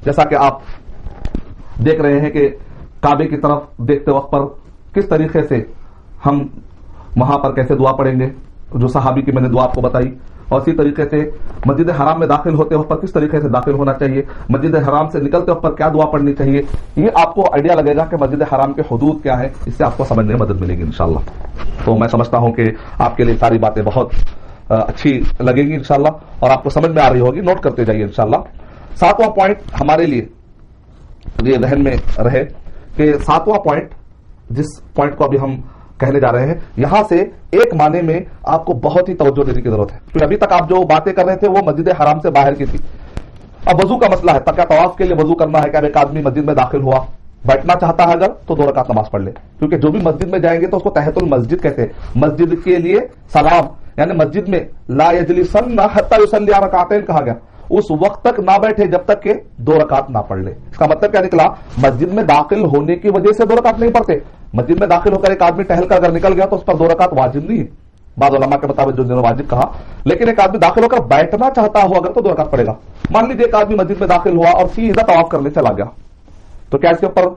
جیسا کہ آپ دیکھ رہے ہیں کہ کعبے کی طرف دیکھتے وقت پر کس طریقے سے ہم وہاں پر کیسے دعا پڑھیں گے, جو صحابی کی میں نے دعا آپ کو بتائی, اور اسی طریقے سے مسجد حرام میں داخل ہوتے وقت پر کس طریقے سے داخل ہونا چاہیے, مسجد حرام سے نکلتے وقت پر کیا دعا پڑھنی چاہیے. یہ آپ کو آئیڈیا لگے گا کہ مسجد حرام کے حدود کیا ہے, اس سے آپ کو سمجھنے میں مدد ملے گی انشاءاللہ. تو میں سمجھتا ہوں کہ آپ کے لیے ساری باتیں بہت اچھی لگیں گی انشاءاللہ, اور آپ کو سمجھ میں آ رہی ہوگی. نوٹ کرتے جائیے انشاءاللہ. 7واں پوائنٹ ہمارے لیے یہ ذہن میں رہے کہ 7واں پوائنٹ, جس پوائنٹ کو ابھی ہم کہنے جا رہے ہیں, یہاں سے ایک معنی میں آپ کو بہت ہی توجہ دینے کی ضرورت ہے. کیونکہ ابھی تک آپ جو باتیں کر رہے تھے وہ مسجد حرام سے باہر کی تھی. اب وضو کا مسئلہ ہے, تک طواف کے لیے وضو کرنا ہے کہ اب ایک آدمی مسجد میں داخل ہوا, بیٹھنا چاہتا ہے اگر تو 2 رکعت نماز پڑھ لے, کیونکہ جو بھی مسجد میں جائیں گے تو اس کو تحیۃ المسجد کہتے ہیں. مسجد کے لیے سلام, یعنی مسجد میں لا یجلسن حتی یصلی رکعتین کہا گیا, اس وقت تک نہ بیٹھے جب تک کہ 2 رکعت نہ پڑھ لے. اس کا مطلب کیا نکلا, مسجد میں داخل ہونے کی وجہ سے 2 رکعت نہیں پڑھتے. مسجد میں داخل ہو کر ایک آدمی ٹہل کر اگر نکل گیا تو اس پر 2 رکعت واجب نہیں ہے, بعض علماء کے مطابق جو جنہوں نے واجب کہا. لیکن ایک آدمی داخل ہو کر بیٹھنا چاہتا ہو اگر تو 2 رکعت پڑے گا. مان لیجیے ایک آدمی مسجد میں داخل ہوا اور سیدھا طواف کرنے چلا گیا, تو کیا اس کے اوپر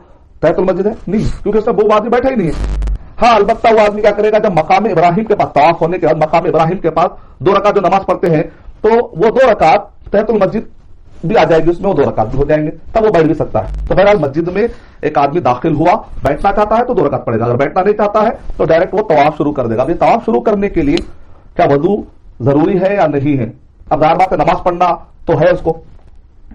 تحیۃ المسجد ہے؟ نہیں، کیونکہ اس میں وہ آدمی بیٹھا ہی نہیں ہے. ہاں البتہ وہ آدمی کیا کرے گا جب مقام ابراہیم کے پاس طواف ہونے کے بعد مقام ابراہیم کے پاس 2 رکعت جو نماز پڑھتے ہیں تو وہ 2 رکعت تحیۃ المسجد بھی آ جائے گی، اس میں وہ 2 رکعت بھی ہو جائیں گے، تب وہ بیٹھ بھی سکتا ہے. تو بہرحال مسجد میں ایک آدمی داخل ہوا، بیٹھنا چاہتا ہے تو 2 رکعت پڑھے گا، اگر بیٹھنا نہیں چاہتا ہے تو ڈائریکٹ وہ طواف شروع کر دے گا. ابھی طواف شروع کرنے کے لیے کیا وضو ضروری ہے یا نہیں ہے؟ اب ظاہر بات ہے نماز پڑھنا تو ہے اس کو،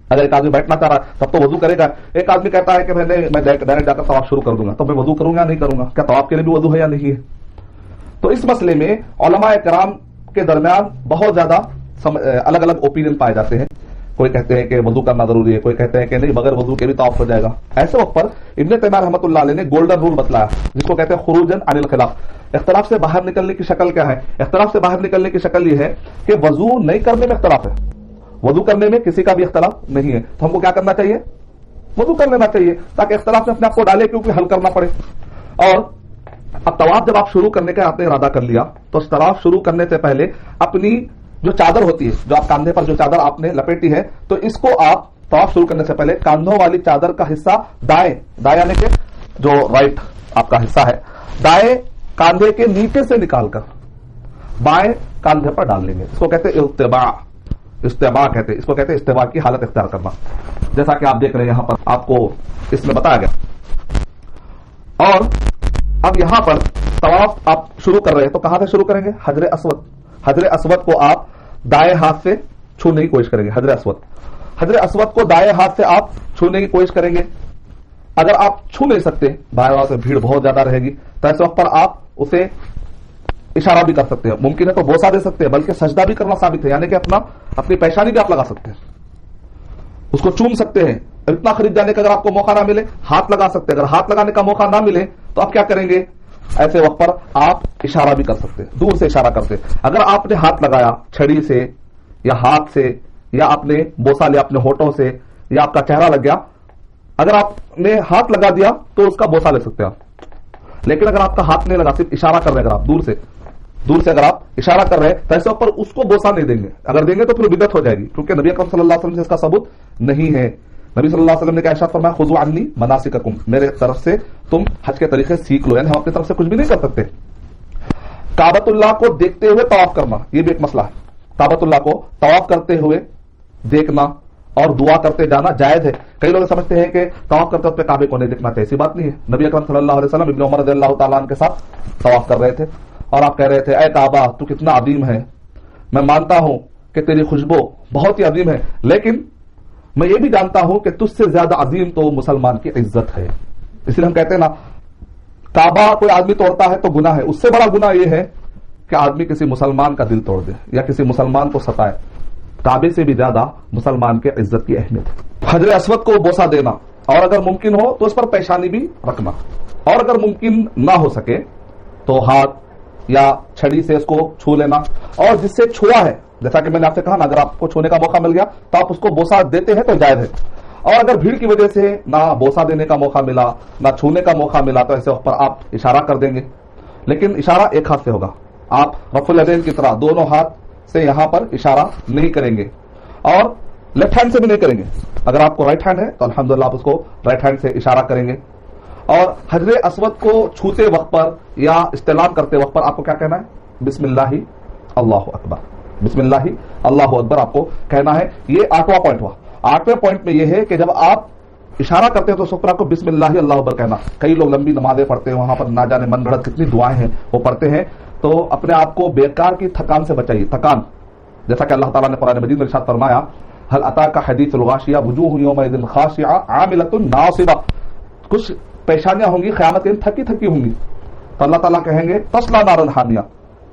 اگر ایک آدمی بیٹھنا چاہ رہا ہے تب تو وضو کرے گا. ایک آدمی کہتا ہے کہ میں ڈائریکٹ جا کر طواف شروع کر دوں گا تو میں وضو کروں گا نہیں کروں گا، کیا طواف کے لیے بھی وضو ہے یا نہیں ہے؟ تو اس مسئلے میں علماء کرام کے درمیان بہت زیادہ الگ الگ اوپینین پائے جاتے ہیں. کوئی کہتے ہیں کہ وضو کرنا ضروری ہے، کوئی کہتے ہیں کہ نہیں بغیر وضو کے بھی طواف ہو جائے گا. ایسے وقت پر ابن تیمیہ رحمۃ اللہ علیہ نے گولڈن رول بتلایا جس کو کہتے ہیں خروجن عن الخلاف. اختلاف سے باہر نکلنے کی شکل کیا ہے؟ اختلاف سے باہر نکلنے کی شکل یہ ہے کہ وضو نہیں کرنے میں اختلاف ہے، وضو کرنے میں کسی کا بھی اختلاف نہیں ہے، تو ہم کو کیا کرنا چاہیے؟ وضو کر لینا چاہیے تاکہ اختلاف میں اپنے آپ کو ڈالے کیونکہ حل کرنا پڑے. اور اب طواف جب آپ شروع کرنے کا آپ نے ارادہ کر لیا تو طواف شروع کرنے سے پہلے اپنی جو چادر ہوتی ہے، جو آپ کاندھے پر جو چادر آپ نے لپیٹی ہے، تو اس کو آپ طواف شروع کرنے سے پہلے کاندھوں والی چادر کا حصہ دائیں یعنی کہ جو رائٹ آپ کا حصہ ہے دائیں کاندھے کے نیچے سے نکال کر بائیں کاندھے پر ڈال لیں گے. اس کو کہتے ہیں استباع کہتے ہیں، اس کو کہتے ہیں استواء کی حالت اختیار کرنا، جیسا کہ آپ دیکھ رہے ہیں یہاں پر آپ کو اس میں بتایا گیا. اور اب یہاں پر طواف آپ شروع کر رہے ہیں تو کہاں سے شروع کریں گے؟ حجر اسود. حجر اسود کو آپ دائیں ہاتھ سے چھونے کی کوشش کریں گے. حجر اسود کو دائیں ہاتھ سے آپ چھونے کی کوشش کریں گے. اگر آپ چھو نہیں سکتے، باہر سے بھیڑ بہت زیادہ رہے گی، تو ایسے وقت پر آپ اسے اشارہ بھی کر سکتے ہیں، ممکن ہے تو بوسہ دے سکتے ہیں، بلکہ سجدہ بھی کرنا ثابت ہے، یعنی کہ اپنی پیشانی بھی آپ لگا سکتے ہیں، اس کو چوم سکتے ہیں. اتنا خرید جانے کا اگر آپ کو موقع نہ ملے ہاتھ لگا سکتے ہیں. اگر ہاتھ لگانے کا موقع نہ ملے تو آپ کیا کریں گے؟ ایسے وقت پر آپ اشارہ بھی کر سکتے ہیں، دور سے اشارہ کرتے. اگر آپ نے ہاتھ لگایا چھڑی سے یا ہاتھ سے یا آپ نے بوسہ لیا اپنے ہونٹوں سے یا آپ کا چہرہ لگ گیا، اگر آپ نے ہاتھ لگا دیا تو اس کا بوسہ لے سکتے ہیں آپ. لیکن اگر آپ کا ہاتھ نہیں لگا، صرف اشارہ کر رہے ہیں، اگر آپ دور سے اگر آپ اشارہ کر رہے ہیں تو ایسے پر اس کو بوسہ نہیں دیں گے. اگر دیں گے تو پھر بدعت ہو جائے گی، کیونکہ نبی اکرم صلی اللہ علیہ وسلم سے اس کا ثبوت نہیں ہے. نبی صلی اللہ علیہ وسلم نے کیا ارشاد فرمایا؟ خذوا عنی مناسککم، میرے طرف سے تم حج کے طریقے سیکھ لو، یعنی ہم اپنی طرف سے کچھ بھی نہیں کر سکتے. کعبۃ اللہ کو دیکھتے ہوئے طواف کرنا یہ بھی ایک مسئلہ ہے. کعبۃ اللہ کو طواف کرتے ہوئے دیکھنا اور دعا کرتے جانا جائز ہے. کئی لوگ سمجھتے ہیں کہ طواف کرتے وقت کعبے کو نہیں دیکھنا چاہیے، ایسی بات نہیں ہے. نبی اکرم صلی اللہ علیہ وسلم ابن عمر رضی اللہ تعالیٰ عنہ کے ساتھ طواف کر رہے تھے اور آپ کہہ رہے تھے اے کعبہ تو کتنا عظیم ہے، میں مانتا ہوں کہ تیری خوشبو بہت ہی عظیم ہے، لیکن میں یہ بھی جانتا ہوں کہ تجھ سے زیادہ عظیم تو مسلمان کی عزت ہے. اس لیے ہم کہتے ہیں نا کعبہ کوئی آدمی توڑتا ہے تو گناہ ہے، اس سے بڑا گناہ یہ ہے کہ آدمی کسی مسلمان کا دل توڑ دے یا کسی مسلمان کو ستائے. کعبے سے بھی زیادہ مسلمان کے عزت کی اہمیت ہے. حجر اسود کو بوسہ دینا اور اگر ممکن ہو تو اس پر پیشانی بھی رکھنا، اور اگر ممکن نہ ہو سکے تو ہاتھ یا چھڑی سے اس کو چھو لینا. اور جس سے چھوا ہے، جیسا کہ میں نے آپ سے کہا نا، اگر آپ کو چھونے کا موقع مل گیا تو آپ اس کو بوسہ دیتے ہیں تو جائز ہے. اور اگر بھیڑ کی وجہ سے نہ بوسہ دینے کا موقع ملا نہ چھونے کا موقع ملا تو ایسے وقت پر آپ اشارہ کر دیں گے، لیکن اشارہ ایک ہاتھ سے ہوگا. آپ رفع الیدین کی طرح دونوں ہاتھ سے یہاں پر اشارہ نہیں کریں گے اور لیفٹ ہینڈ سے بھی نہیں کریں گے. اگر آپ کو رائٹ ہینڈ ہے تو الحمدللہ آپ اس کو رائٹ ہینڈ سے اشارہ کریں گے. اور حجر اسود کو چھوتے وقت پر یا استلام کرتے وقت پر آپ کو کیا کہنا ہے؟ بسم اللہ اللہ اکبر، بسم اللہ اللہ اکبر آپ کو کہنا ہے. یہ 8واں پوائنٹ ہوا. 8ویں پوائنٹ میں یہ ہے کہ جب آپ اشارہ کرتے ہیں تو اس وقت آپ کو بسم اللہ اللہ اکبر کہنا. کئی لوگ لمبی نمازیں پڑھتے ہیں، وہاں پر نہ جانے من گھڑت کتنی دعائیں ہیں وہ پڑھتے ہیں، تو اپنے آپ کو بیکار کی تھکان سے بچائیے. تھکان جیسا کہ اللہ تعالیٰ نے قرآن مجید میں ارشاد فرمایا هل اتاک حدیث الغاشیہ وجوہ یومئذ خاشعہ عاملۃ ناصبہ، کچھ پیشانیاں ہوں گی قیامت کے دن تھکی تھکی ہوں گی، تو اللہ تعالیٰ کہیں گے تصلی نارا حامیہ،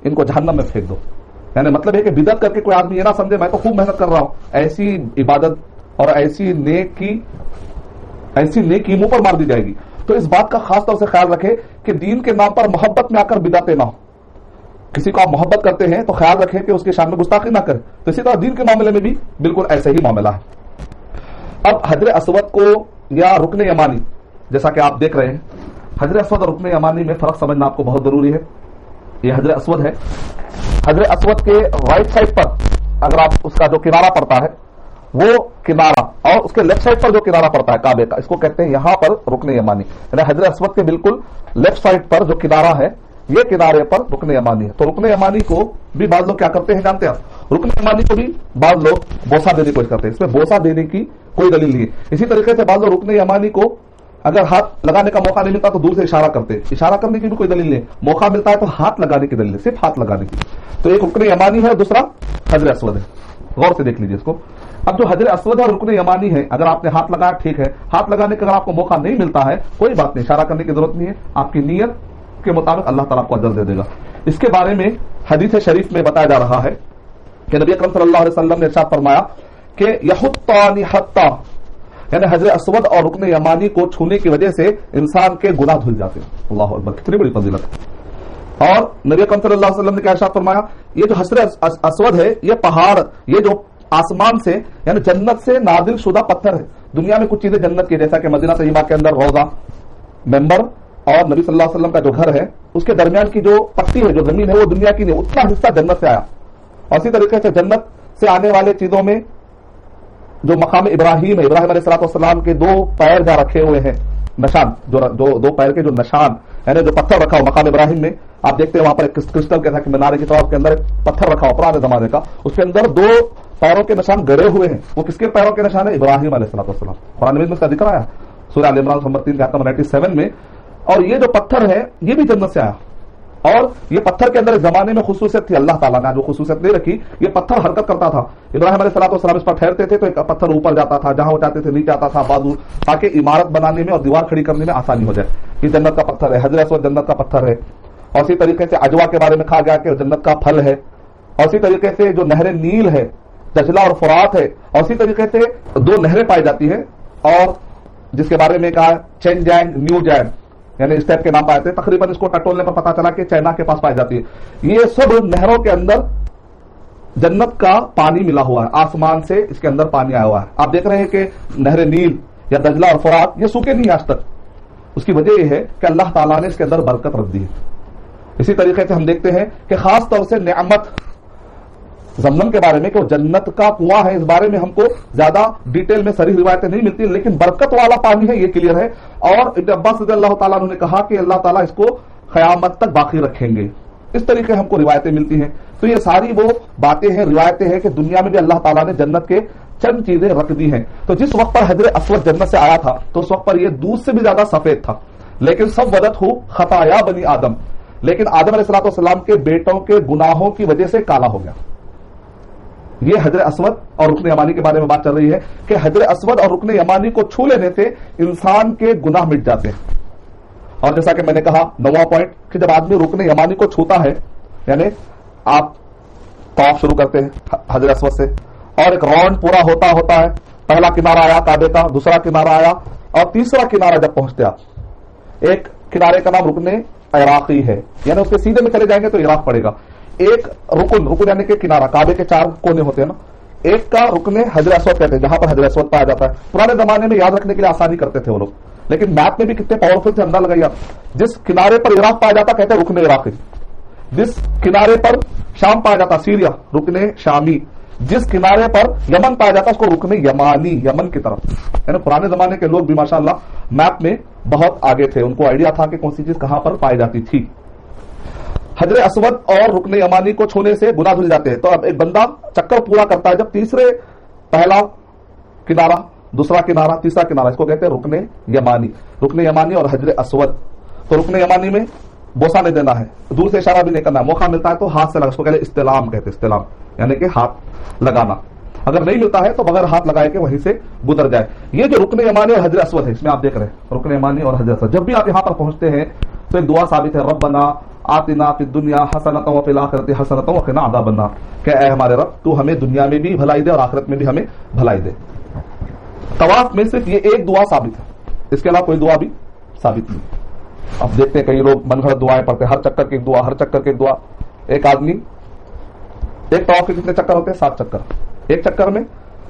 ان کو جہنم میں پھینک دو. یعنی مطلب ہے کہ بدعت کر کے کوئی آدمی یہ نہ سمجھے میں تو خوب محنت کر رہا ہوں. ایسی عبادت اور ایسی نیکی منہ پر مار دی جائے گی. تو اس بات کا خاص طور سے خیال رکھے کہ دین کے نام پر محبت میں آ کر بدعتیں نہ ہو. کسی کو آپ محبت کرتے ہیں تو خیال رکھیں کہ اس کے شان میں گستاخی نہ کرے. تو اسی طرح دین کے معاملے میں بھی بالکل ایسے ہی معاملہ ہے. اب حجر اسود کو یا رکن یمانی، جیسا کہ آپ دیکھ رہے ہیں حجر اسود اور رکن یمانی میں فرق سمجھنا آپ کو بہت ضروری ہے. یہ حجر اسود ہے، حجر اسود کے رائٹ سائڈ پر اگر آپ اس کا جو کنارہ پڑتا ہے وہ کنارہ اور اس کے لیفٹ سائڈ پر جو کنارہ پڑتا ہے کعبے کا، اس کو کہتے ہیں یہاں پر رکن یمانی، یعنی حجر اسود کے بالکل لیفٹ سائڈ پر جو کنارہ ہے یہ کنارے پر رکن یمانی ہے۔ تو رکن یمانی کو بھی بعض لوگ کیا کرتے ہیں جانتے ہیں؟ رکن یمانی کو بھی بعض لوگ بوسہ دینے کی کوشش کرتے ہیں، اس میں بوسہ دینے کی کوئی دلیل نہیں ہے۔ اسی طریقے سے بعض لوگ رکن یمانی کو اگر ہاتھ لگانے کا موقع نہیں ملتا تو دور سے اشارہ کرتے ہیں، اشارہ کرنے کی بھی کوئی دلیل نہیں، موقع ملتا ہے تو ہاتھ لگانے کی دلیل ہے، صرف ہاتھ لگانے کی۔ تو ایک رکن یمانی ہے، دوسرا حجر اسود ہے، غور سے دیکھ لیجیے اس کو۔ اب جو حجر اسود اور رکن یمانی ہے، اگر آپ نے ہاتھ لگایا ٹھیک ہے، ہاتھ لگانے کا اگر آپ کو موقع نہیں ملتا ہے کوئی بات نہیں، اشارہ کرنے کی ضرورت نہیں ہے، آپ کی نیت کے مطابق اللہ تعالیٰ کو اجر دے دے گا۔ اس کے بارے میں حدیث شریف میں بتایا جا رہا ہے کہ نبی اکرم صلی اللہ علیہ وسلم نے ارشاد فرمایا کہ یحطان حتا، یعنی حجر اسود اور رکن یمانی کو چھونے کی وجہ سے انسان کے گناہ دھل جاتے ہیں۔ اللہ اکبر، کتنی بڑی فضیلت ہے۔ اور نبی اکرم صلی اللہ علیہ وسلم نے کیا ارشاد فرمایا، یہ جو حجر اسود ہے یہ پہاڑ، یہ جو آسمان سے یعنی جنت سے نازل شدہ پتھر ہے۔ دنیا میں کچھ چیزیں جنت کی، جیسا کہ مدینہ طیبہ کے اندر روضہ، ممبر اور نبی صلی اللہ علیہ وسلم کا جو گھر ہے اس کے درمیان کی جو پٹی ہے، جو زمین ہے، وہ دنیا کی نہیں، اتنا حصہ جنت سے آیا۔ اور اسی طریقے سے جنت سے آنے والے چیزوں میں جو مقام ابراہیم ہے، ابراہیم علیہ الصلوۃ والسلام کے دو پیر جہاں رکھے ہوئے ہیں، نشان، جو دو پیر کے جو نشان یعنی جو پتھر رکھا ہو مقام ابراہیم میں، آپ دیکھتے ہیں وہاں پر ایک کرسٹل کے کہ مینارے کی طرف کے اندر ایک پتھر رکھا ہو پرانے زمانے کا، اس کے اندر دو پیروں کے نشان گڑے ہوئے ہیں۔ وہ کس کے پیروں کے نشان ہے؟ ابراہیم علیہ الصلوۃ والسلام۔ قرآن میں اس کا ذکر آیا سورہ ال عمران نمبر 3 کے آیت نمبر 97 میں۔ اور یہ جو پتھر ہے یہ بھی جنت سے آیا، اور یہ پتھر کے اندر ایک زمانے میں خصوصیت تھی، اللہ تعالیٰ نے جو خصوصیت نہیں رکھی، یہ پتھر حرکت کرتا تھا۔ ابراہیم علیہ الصلوۃ والسلام اس پر ٹھہرتے تھے تو ایک پتھر اوپر جاتا تھا، جہاں وہ چاہتے تھے نیچے آتا تھا، بازو، تاکہ عمارت بنانے میں اور دیوار کھڑی کرنے میں آسانی ہو جائے۔ یہ جنت کا پتھر ہے، حجر اسود جنت کا پتھر ہے۔ اور اسی طریقے سے اجوا کے بارے میں کہا گیا کہ جنت کا پھل ہے۔ اور اسی طریقے سے جو نہر نیل ہے، دجلہ اور فرات ہے، اور اسی طریقے سے دو نہریں پائی جاتی ہیں، اور جس کے بارے میں کہا چین جینگ، نیو جینگ، یعنی اس ٹائپ کے نام پائے تھے۔ تقریباً اس کو ٹٹولنے پر پتا چلا کہ چائنا کے پاس پائی جاتی ہے۔ یہ سب نہروں کے اندر جنت کا پانی ملا ہوا ہے، آسمان سے اس کے اندر پانی آیا ہوا ہے۔ آپ دیکھ رہے ہیں کہ نہر نیل یا دجلہ اور فرات یہ سوکھے نہیں آج تک، اس کی وجہ یہ ہے کہ اللہ تعالیٰ نے اس کے اندر برکت رکھ دی ہے۔ اسی طریقے سے ہم دیکھتے ہیں کہ خاص طور سے نعمت زمزم کے بارے میں کہ وہ جنت کا کنواں ہے، اس بارے میں ہم کو زیادہ ڈیٹیل میں صریح روایتیں نہیں ملتی، لیکن برکت والا پانی ہے یہ کلیئر ہے۔ اور ابن عباس رضی اللہ تعالیٰ عنہ نے کہا کہ اللہ تعالیٰ اس کو قیامت تک باقی رکھیں گے، اس طریقے ہم کو روایتیں ملتی ہیں۔ تو یہ ساری وہ باتیں ہیں، روایتیں ہیں کہ دنیا میں بھی اللہ تعالیٰ نے جنت کے چند چیزیں رکھ دی ہیں۔ تو جس وقت پر حجر اسود جنت سے آیا تھا تو اس وقت پر یہ دودھ سے بھی زیادہ سفید تھا، لیکن سب ودت ہو خطایا بنی آدم، لیکن آدم علیہ الصلوۃ والسلام کے بیٹوں کے گناہوں کی وجہ سے کالا ہو گیا۔ یہ حجر اسود اور رکن یمانی کے بارے میں بات چل رہی ہے کہ حجر اسود اور رکن یمانی کو چھو لینے سے انسان کے گناہ مٹ جاتے ہیں۔ اور جیسا کہ میں نے کہا 9واں پوائنٹ کہ جب آدمی رکن یمانی کو چھوتا ہے، یعنی آپ طواف شروع کرتے ہیں حجر اسود سے، اور ایک راؤنڈ پورا ہوتا ہے، پہلا کنارہ آیا کعبے کا، دوسرا کنارہ آیا، اور تیسرا کنارہ جب پہنچتے آپ، ایک کنارے کا نام رکن عراقی ہے، یعنی اس کے سیدھے میں چلے جائیں گے تو عراق پڑے گا۔ ایک رکن یعنی کہ کنارہ، کعبے کے 4 کونے ہوتے ہیں نا، ایک کا رکن حجر اسود کہتے ہیں، جہاں پر حجر اسود پایا جاتا ہے۔ پرانے زمانے میں یاد رکھنے کے لیے آسانی کرتے تھے وہ لوگ، لیکن میپ میں بھی کتنے پاورفل سے اندازہ لگائیے آپ۔ جس کنارے پر عراق پایا جاتا کہتے ہیں رکن عراقی، جس کنارے پر شام پایا جاتا سیریا رکن شامی، جس کنارے پر یمن پایا جاتا اس کو رکن یمانی، یمن کی طرف۔ یعنی پرانے زمانے کے لوگ بھی ماشاءاللہ میپ میں بہت آگے تھے، ان کو آئیڈیا تھا کہ کون سی چیز کہاں پر پائی جاتی تھی۔ حجر اسود اور رکن یمانی کو چھونے سے گناہ دھل جاتے ہیں۔ تو اب ایک بندہ چکر پورا کرتا ہے، جب تیسرے پہلا کنارہ، دوسرا کنارہ، تیسرا کنارہ، اس کو کہتے ہیں رکن یمانی۔ رکن یمانی اور حجر اسود، تو رکن یمانی میں بوسہ نہیں دینا ہے، دور سے اشارہ بھی نہیں کرنا ہے، موقع ملتا ہے تو ہاتھ سے لگا، اس کو کہتے ہیں استلام، کہتے ہیں استلام، یعنی کہ ہاتھ لگانا۔ اگر نہیں ملتا ہے تو بغیر ہاتھ لگائے کے وہیں سے گزر جائے۔ یہ جو رکن یمانی اور حجر اسود ہے، اس میں آپ دیکھ رہے ہیں رکن یمانی اور حجر اسود، جب بھی آپ یہاں پر پہنچتے ہیں تو ایک دعا ثابت ہے، ربنا آتنا فی الدنیا حسنۃ وفی الآخرۃ حسنۃ وقنا عذاب النار، کہ اے ہمارے رب تو ہمیں دنیا میں بھی بھلائی دے اور آخرت میں بھی ہمیں بھلائی دے۔ طواف میں صرف یہ ایک دعا ثابت ہے، اس کے علاوہ کوئی دعا بھی ثابت نہیں۔ اب دیکھتے ہیں کئی لوگ من گھڑت دعائیں پڑھتے ہیں، ہر چکر کی ایک دعا، ہر چکر کی ایک دعا۔ ایک آدمی ایک طواف کے کتنے چکر ہوتے ہیں؟ 7 چکر۔ ایک چکر میں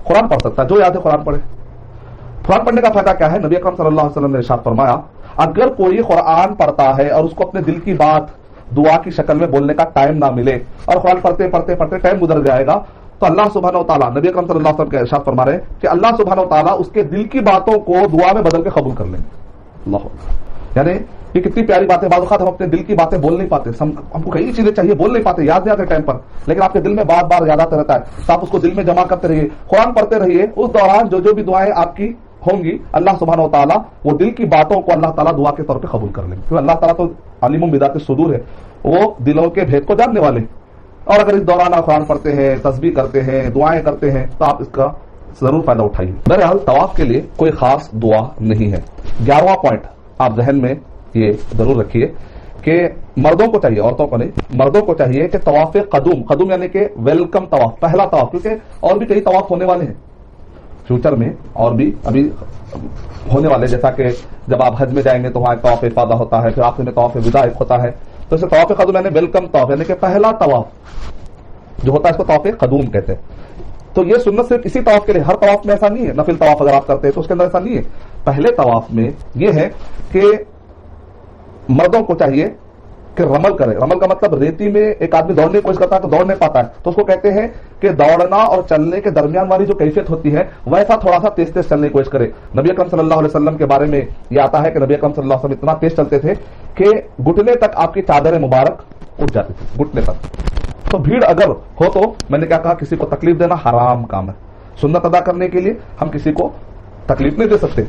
قرآن پڑھ سکتا ہے، جو یاد ہے قرآن پڑھے۔ قرآن پڑھنے کا فائدہ کیا ہے؟ نبی اکرم صلی اللہ علیہ وسلم نے ارشاد فرمایا، اگر کوئی قرآن پڑھتا ہے اور اس کو اپنے دل کی بات دعا کی شکل میں بولنے کا ٹائم نہ ملے، اور قرآن پڑھتے پڑھتے پڑھتے ٹائم گزر جائے گا، تو اللہ سبحانہ و تعالیٰ نبی اکرم صلی اللہ علیہ وسلم کے ارشاد فرما رہے ہیں کہ اللہ سبحانہ و تعالیٰ اس کے دل کی باتوں کو دعا میں بدل کے قبول کر لیں گے. اللہ یعنی یہ کتنی پیاری بات ہے. بعض اوقات ہم اپنے دل کی باتیں بول نہیں پاتے, ہم کو کئی چیزیں چاہیے, بول نہیں پاتے, یاد نہیں آتے ٹائم پر, لیکن آپ کے دل میں بار بار یاد آتا رہتا ہے. تو آپ اس کو دل میں جمع کرتے رہیے, قرآن پڑھتے رہیے. اس دوران جو بھی دعائیں آپ کی ہوں گی اللہ سبحانہ و تعالیٰ وہ دل کی باتوں کو اللہ تعالیٰ دعا کے طور پہ قبول کر لیں گے, کیونکہ اللہ تعالیٰ تو علیم بذات الصدور ہے, وہ دلوں کے بھید کو جاننے والے. اور اگر اس دوران آپ قرآن پڑھتے ہیں, تسبیح کرتے ہیں, دعائیں کرتے ہیں, تو آپ اس کا ضرور فائدہ اٹھائیے. بہرحال طواف کے لیے کوئی خاص دعا نہیں ہے. 11واں پوائنٹ آپ ذہن میں یہ ضرور رکھیے کہ مردوں کو چاہیے, عورتوں کو نہیں, مردوں کو چاہیے کہ طواف قدوم یعنی کہ ویلکم طواف, پہلا طواف, کیونکہ اور بھی کئی طواف ہونے والے ہیں فیوچر میں, اور بھی ابھی ہونے والے, جیسا کہ جب آپ حج میں جائیں گے تو وہاں طواف افاضہ ہوتا ہے, پھر آخر میں طواف وداع ایک ہوتا ہے. تو اسے طواف قدوم یعنی ویلکم طواف یعنی کہ پہلا طواف جو ہوتا ہے اس کو طواف قدوم کہتے ہیں. تو یہ سنت صرف اسی طواف کے لیے, ہر طواف میں ایسا نہیں ہے. نفل طواف اگر آپ کرتے ہیں تو اس کے اندر ایسا نہیں ہے. پہلے طواف میں یہ ہے کہ مردوں کو چاہیے کہ رمل کرے. رمل کا مطلب ریتی میں ایک آدمی دوڑنے کی کوشش کرتا ہے تو دوڑ نہیں پاتا ہے, تو اس کو کہتے ہیں کہ دوڑنا اور چلنے کے درمیان والی جو کیفیت ہوتی ہے ویسا تھوڑا سا تیز تیز چلنے کی کوشش کرے. نبی اکرم صلی اللہ علیہ وسلم کے بارے میں یہ آتا ہے کہ نبی اکرم صلی اللہ علیہ وسلم اتنا تیز چلتے تھے کہ گھٹنے تک آپ کی چادر مبارک اٹھ جاتی تھی, گھٹنے تک. تو بھیڑ اگر ہو تو میں نے کیا کہا, کسی کو تکلیف دینا حرام کام ہے. سنت ادا کرنے کے لیے ہم کسی کو تکلیف نہیں دے سکتے.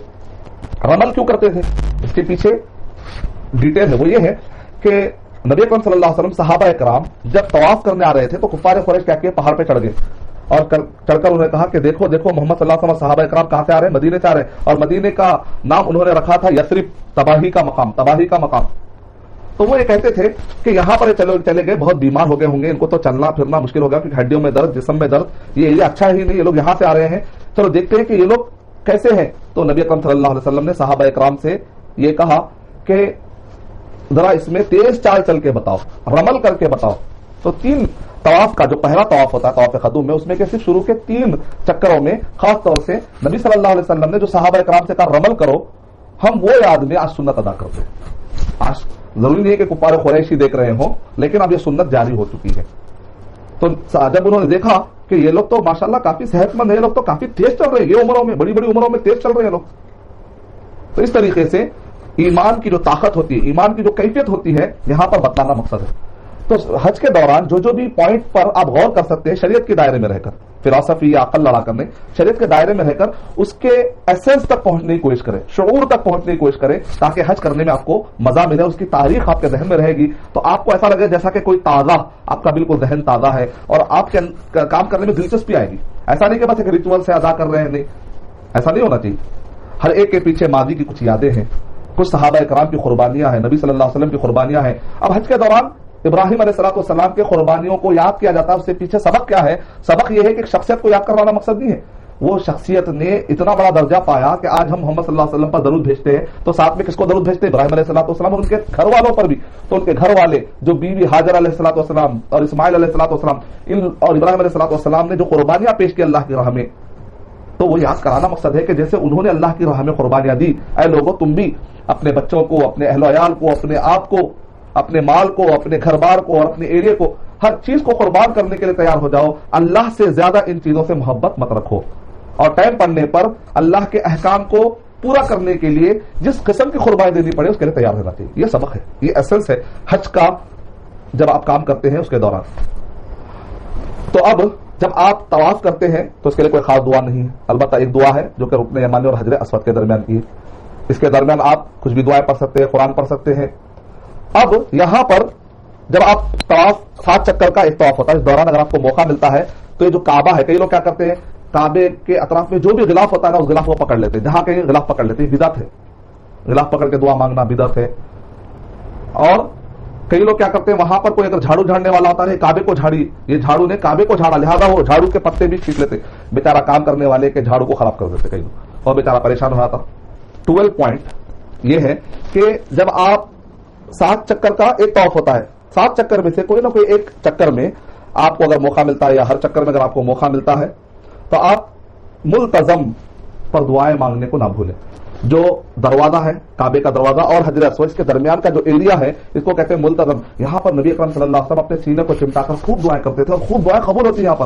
رمل کیوں کرتے تھے اس کے پیچھے ڈیٹیل ہے, وہ یہ ہے کہ نبی اکرم صلی اللہ علیہ وسلم صحابہ اکرام جب طواف کرنے آ رہے تھے تو کفار قریش کیا کیے, پہاڑ پہ چڑھ گئے اور چڑھ کر انہوں نے کہا کہ دیکھو دیکھو محمد صلی اللہ علیہ وسلم صحابہ اکرام کہاں سے آ رہے ہیں, مدینے سے آ رہے ہیں, اور مدینے کا نام انہوں نے رکھا تھا یثرب, تباہی کا مقام, تباہی کا مقام. تو وہ یہ کہتے تھے کہ یہاں پر چلے گئے, بہت بیمار ہو گئے ہوں گے, ان کو تو چلنا پھرنا مشکل ہوگا کیونکہ ہڈیوں میں درد, جسم میں درد, یہ اچھا ہی نہیں, یہ لوگ یہاں سے آ رہے ہیں, چلو دیکھتے ہیں کہ یہ لوگ کیسے ہیں. تو نبی اکرم صلی اللہ علیہ وسلم نے صحابہ اکرام سے یہ کہا کہ ذرا اس میں تیز چال چل کے بتاؤ, رمل کر کے بتاؤ. تو 3 طواف کا جو پہلا طواف ہوتا ہے طواف قدوم میں, اس میں کہ صرف شروع کے 3 چکروں میں خاص طور سے نبی صلی اللہ علیہ وسلم نے جو صحابہ اکرام سے کہا رمل کرو, ہم وہ یاد میں آج سنت ادا کرتے ہیں. آج ضروری نہیں ہے کہ کفار قریشی دیکھ رہے ہوں, لیکن اب یہ سنت جاری ہو چکی ہے. تو جب انہوں نے دیکھا کہ یہ لوگ تو ماشاءاللہ کافی صحت مند ہے, یہ لوگ تو کافی تیز چل رہے ہیں, یہ عمروں میں, بڑی بڑی عمروں میں تیز چل رہے ہیں لوگ. تو اس طریقے سے ایمان کی جو طاقت ہوتی ہے, ایمان کی جو کیفیت ہوتی ہے, یہاں پر بتلانا مقصد ہے. تو حج کے دوران جو بھی پوائنٹ پر آپ غور کر سکتے ہیں شریعت کے دائرے میں رہ کر, فلسفی یا عقل لڑا کرنے, شریعت کے دائرے میں رہ کر اس کے ایسنس تک پہنچنے کی کوشش کریں, شعور تک پہنچنے کی کوشش کریں, تاکہ حج کرنے میں آپ کو مزہ ملے, اس کی تاریخ آپ کے ذہن میں رہے گی, تو آپ کو ایسا لگے جیسا کہ کوئی تازہ, آپ کا بالکل ذہن تازہ ہے اور آپ کے کام کرنے میں دلچسپی آئے گی. ایسا نہیں کہ بس ایک ریچول سے ادا کر رہے ہیں, نہیں, ایسا نہیں ہونا چاہیے. ہر ایک کے پیچھے ماضی کی کچھ یادیں ہیں, کچھ صحابہ کرام کی قربانیاں ہیں, نبی صلی اللہ علیہ وسلم کی قربانیاں ہیں. اب حج کے دوران ابراہیم علیہ السلام کے قربانیوں کو یاد کیا جاتا ہے, اس سے پیچھے سبق کیا ہے؟ سبق یہ ہے کہ شخصیت کو یاد کروانا مقصد نہیں ہے, وہ شخصیت نے اتنا بڑا درجہ پایا کہ آج ہم محمد صلی اللہ علیہ وسلم پر درود بھیجتے ہیں, تو ساتھ میں کس کو درود بھیجتے ہیں؟ ابراہیم علیہ السلام اور ان کے گھر والوں پر بھی. تو ان کے گھر والے جو بیوی ہاجر علیہ السلام اور اسماعیل علیہ السلام اور ابراہیم علیہ السلام نے جو قربانیاں پیش کی اللہ کی راہ میں, تو وہ یاد کرانا مقصد ہے کہ جیسے انہوں نے اللہ کی راہ میں قربانیاں دی, اے لوگوں تم بھی اپنے بچوں کو, اپنے اہل و عیال کو, اپنے آپ کو, اپنے مال کو, اپنے گھر بار کو اور اپنے ایریے کو, ہر چیز کو قربان کرنے کے لیے تیار ہو جاؤ. اللہ سے زیادہ ان چیزوں سے محبت مت رکھو, اور ٹائم پڑنے پر اللہ کے احکام کو پورا کرنے کے لیے جس قسم کی قربانی دینی پڑے اس کے لیے تیار ہونا چاہیے. یہ سبق ہے, یہ ایسنس ہے حج کا جب آپ کام کرتے ہیں اس کے دوران. تو اب جب آپ طواف کرتے ہیں تو اس کے لیے کوئی خاص دعا نہیں ہے, البتہ ایک دعا ہے جو کہ رکن یمانی اور حجر اسود کے درمیان کی ہے. اس کے درمیان آپ کچھ بھی دعائیں پڑھ سکتے ہیں, قرآن پڑھ سکتے ہیں. اب یہاں پر جب آپ طواف 7 چکر کا ایک طواف ہوتا ہے, اس دوران اگر آپ کو موقع ملتا ہے تو یہ جو کعبہ ہے, کئی لوگ کیا کرتے ہیں کعبے کے اطراف میں جو بھی غلاف ہوتا ہے نا اس غلاف کو پکڑ لیتے ہیں, جہاں کہیں غلاف پکڑ لیتے ہیں, بدعت ہے. غلاف پکڑ کے دعا مانگنا بدعت ہے. اور کئی لوگ کیا کرتے ہیں وہاں پر کوئی اگر جھاڑو جھاڑنے والا ہوتا ہے, کعبے کو جھاڑی, یہ جھاڑو نے کعبے کو جھاڑا, لہٰذا وہ جھاڑو کے پتے بھی کھینچ لیتے, بیچارہ کام کرنے والے کے جھاڑو کو خراب کر دیتے کئی لوگ, اور بیچارہ پریشان ہو جاتا. 12 پوائنٹ یہ ہے کہ جب آپ 7 چکر کا ایک طواف ہوتا ہے, 7 چکر میں سے کوئی نہ کوئی ایک چکر میں آپ کو اگر موقع ملتا ہے, یا ہر چکر میں اگر آپ کو موقع ملتا ہے, تو آپ ملتزم پر دعائیں مانگنے کو نہ بھولیں. جو دروازہ ہے کعبے کا دروازہ اور حجر اسود, اس کے درمیان کا جو ایریا ہے اس کو کہتے ہیں ملتزم. یہاں پر نبی اکرم صلی اللہ علیہ وسلم اپنے سینے کو چمٹا کر خوب دعائیں کرتے تھے, اور خوب دعائیں قبول ہوتی ہیں یہاں پر.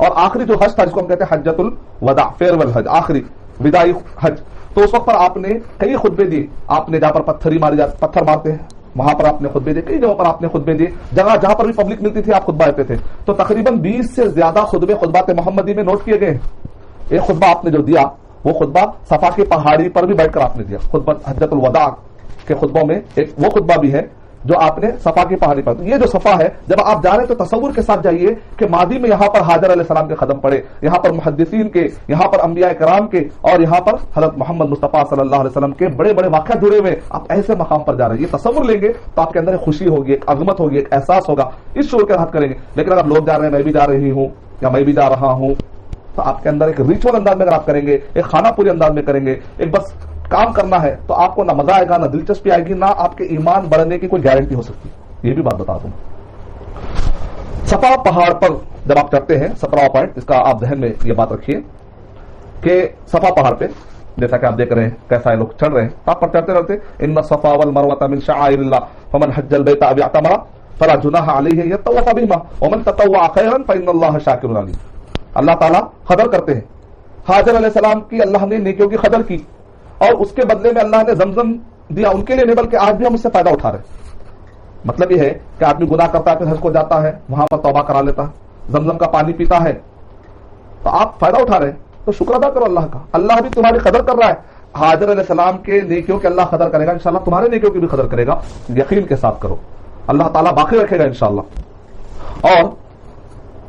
اور آخری جو حج تھا جس کو ہم کہتے ہیں حجۃ الوداع، فیئرویل حج، آخری وداعی حج، تو اس وقت پر آپ نے کئی خطبے دیے. آپ نے جہاں پر پتھر مارتے ہیں وہاں پر آپ نے خطبے دیے، کئی جگہوں پر آپ نے خطبے دیے، جہاں پر بھی پبلک ملتی تھی آپ خطبہ دیتے تھے. تو تقریباً 20 سے زیادہ خطبے خطبات محمدی میں نوٹ کیے گئے. ایک خطبہ آپ نے جو دیا وہ خطبہ صفا کی پہاڑی پر بھی بیٹھ کر آپ نے دیا. خطبہ حجۃ الوداع کے خطبوں میں ایک وہ خطبہ بھی ہے جو آپ نے صفا کی پہاڑی پر. یہ جو صفا ہے جب آپ جا رہے ہیں تو تصور کے ساتھ جائیے کہ ماضی میں یہاں پر حاجر علیہ السلام کے قدم پڑے، یہاں پر محدثین کے، یہاں پر انبیاء کرام کے، اور یہاں پر حضرت محمد مصطفیٰ صلی اللہ علیہ وسلم کے بڑے بڑے واقعات جڑے ہوئے. آپ ایسے مقام پر جا رہے ہیں، یہ تصور لیں گے تو آپ کے اندر ایک خوشی ہوگی، ایک عظمت ہوگی، ایک احساس ہوگا، اس شعور کے ساتھ کریں گے. لیکن اگر لوگ جا رہے ہیں میں بھی جا رہی ہوں یا میں بھی جا رہا ہوں، تو آپ کے اندر ایک ریچول انداز میں اگر آپ کریں گے، ایک خانہ پوری انداز میں کریں گے، ایک بس کام کرنا ہے، تو آپ کو نہ مزہ آئے گا، نہ دلچسپی آئے گی، نہ آپ کے ایمان بڑھنے کی کوئی گارنٹی ہو سکتی. یہ بھی بات بتا دوں. صفا پہاڑ پر جب آپ چڑھتے ہیں، 17واں پوائنٹ اس کا آپ ذہن میں یہ بات رکھیے کہ صفا پہاڑ پہ جیسا کہ آپ دیکھ رہے ہیں کیسا لوگ چڑھ رہے ہیں، آپ پر چڑھتے رہتے. ان الصفا والمروہ من شعائر اللہ فمن حج البیت او اعتمر فلا جناح علیہ یطوف بہما ومن تطوع خیرا فان اللہ شاکر علیم. اللہ تعالیٰ قدر کرتے ہیں. حاجر علیہ السلام کی اللہ نے نیکیوں کی قدر کی اور اس کے بدلے میں اللہ نے زمزم دیا ان کے لیے نہیں، بلکہ آج بھی ہم اس سے فائدہ اٹھا رہے ہیں. مطلب یہ ہے کہ آدمی گناہ کرتا ہے پھر حج کو جاتا ہے، وہاں پر توبہ کرا لیتا ہے، زمزم کا پانی پیتا ہے، تو آپ فائدہ اٹھا رہے ہیں. تو شکر ادا کرو اللہ کا، اللہ بھی تمہاری قدر کر رہا ہے. حاجر علیہ السلام کے نیکیوں کے اللہ قدر کرے گا، انشاءاللہ تمہارے نیکیوں کی بھی قدر کرے گا. یقین کے ساتھ کرو، اللہ تعالیٰ باقی رکھے گا انشاءاللہ. اور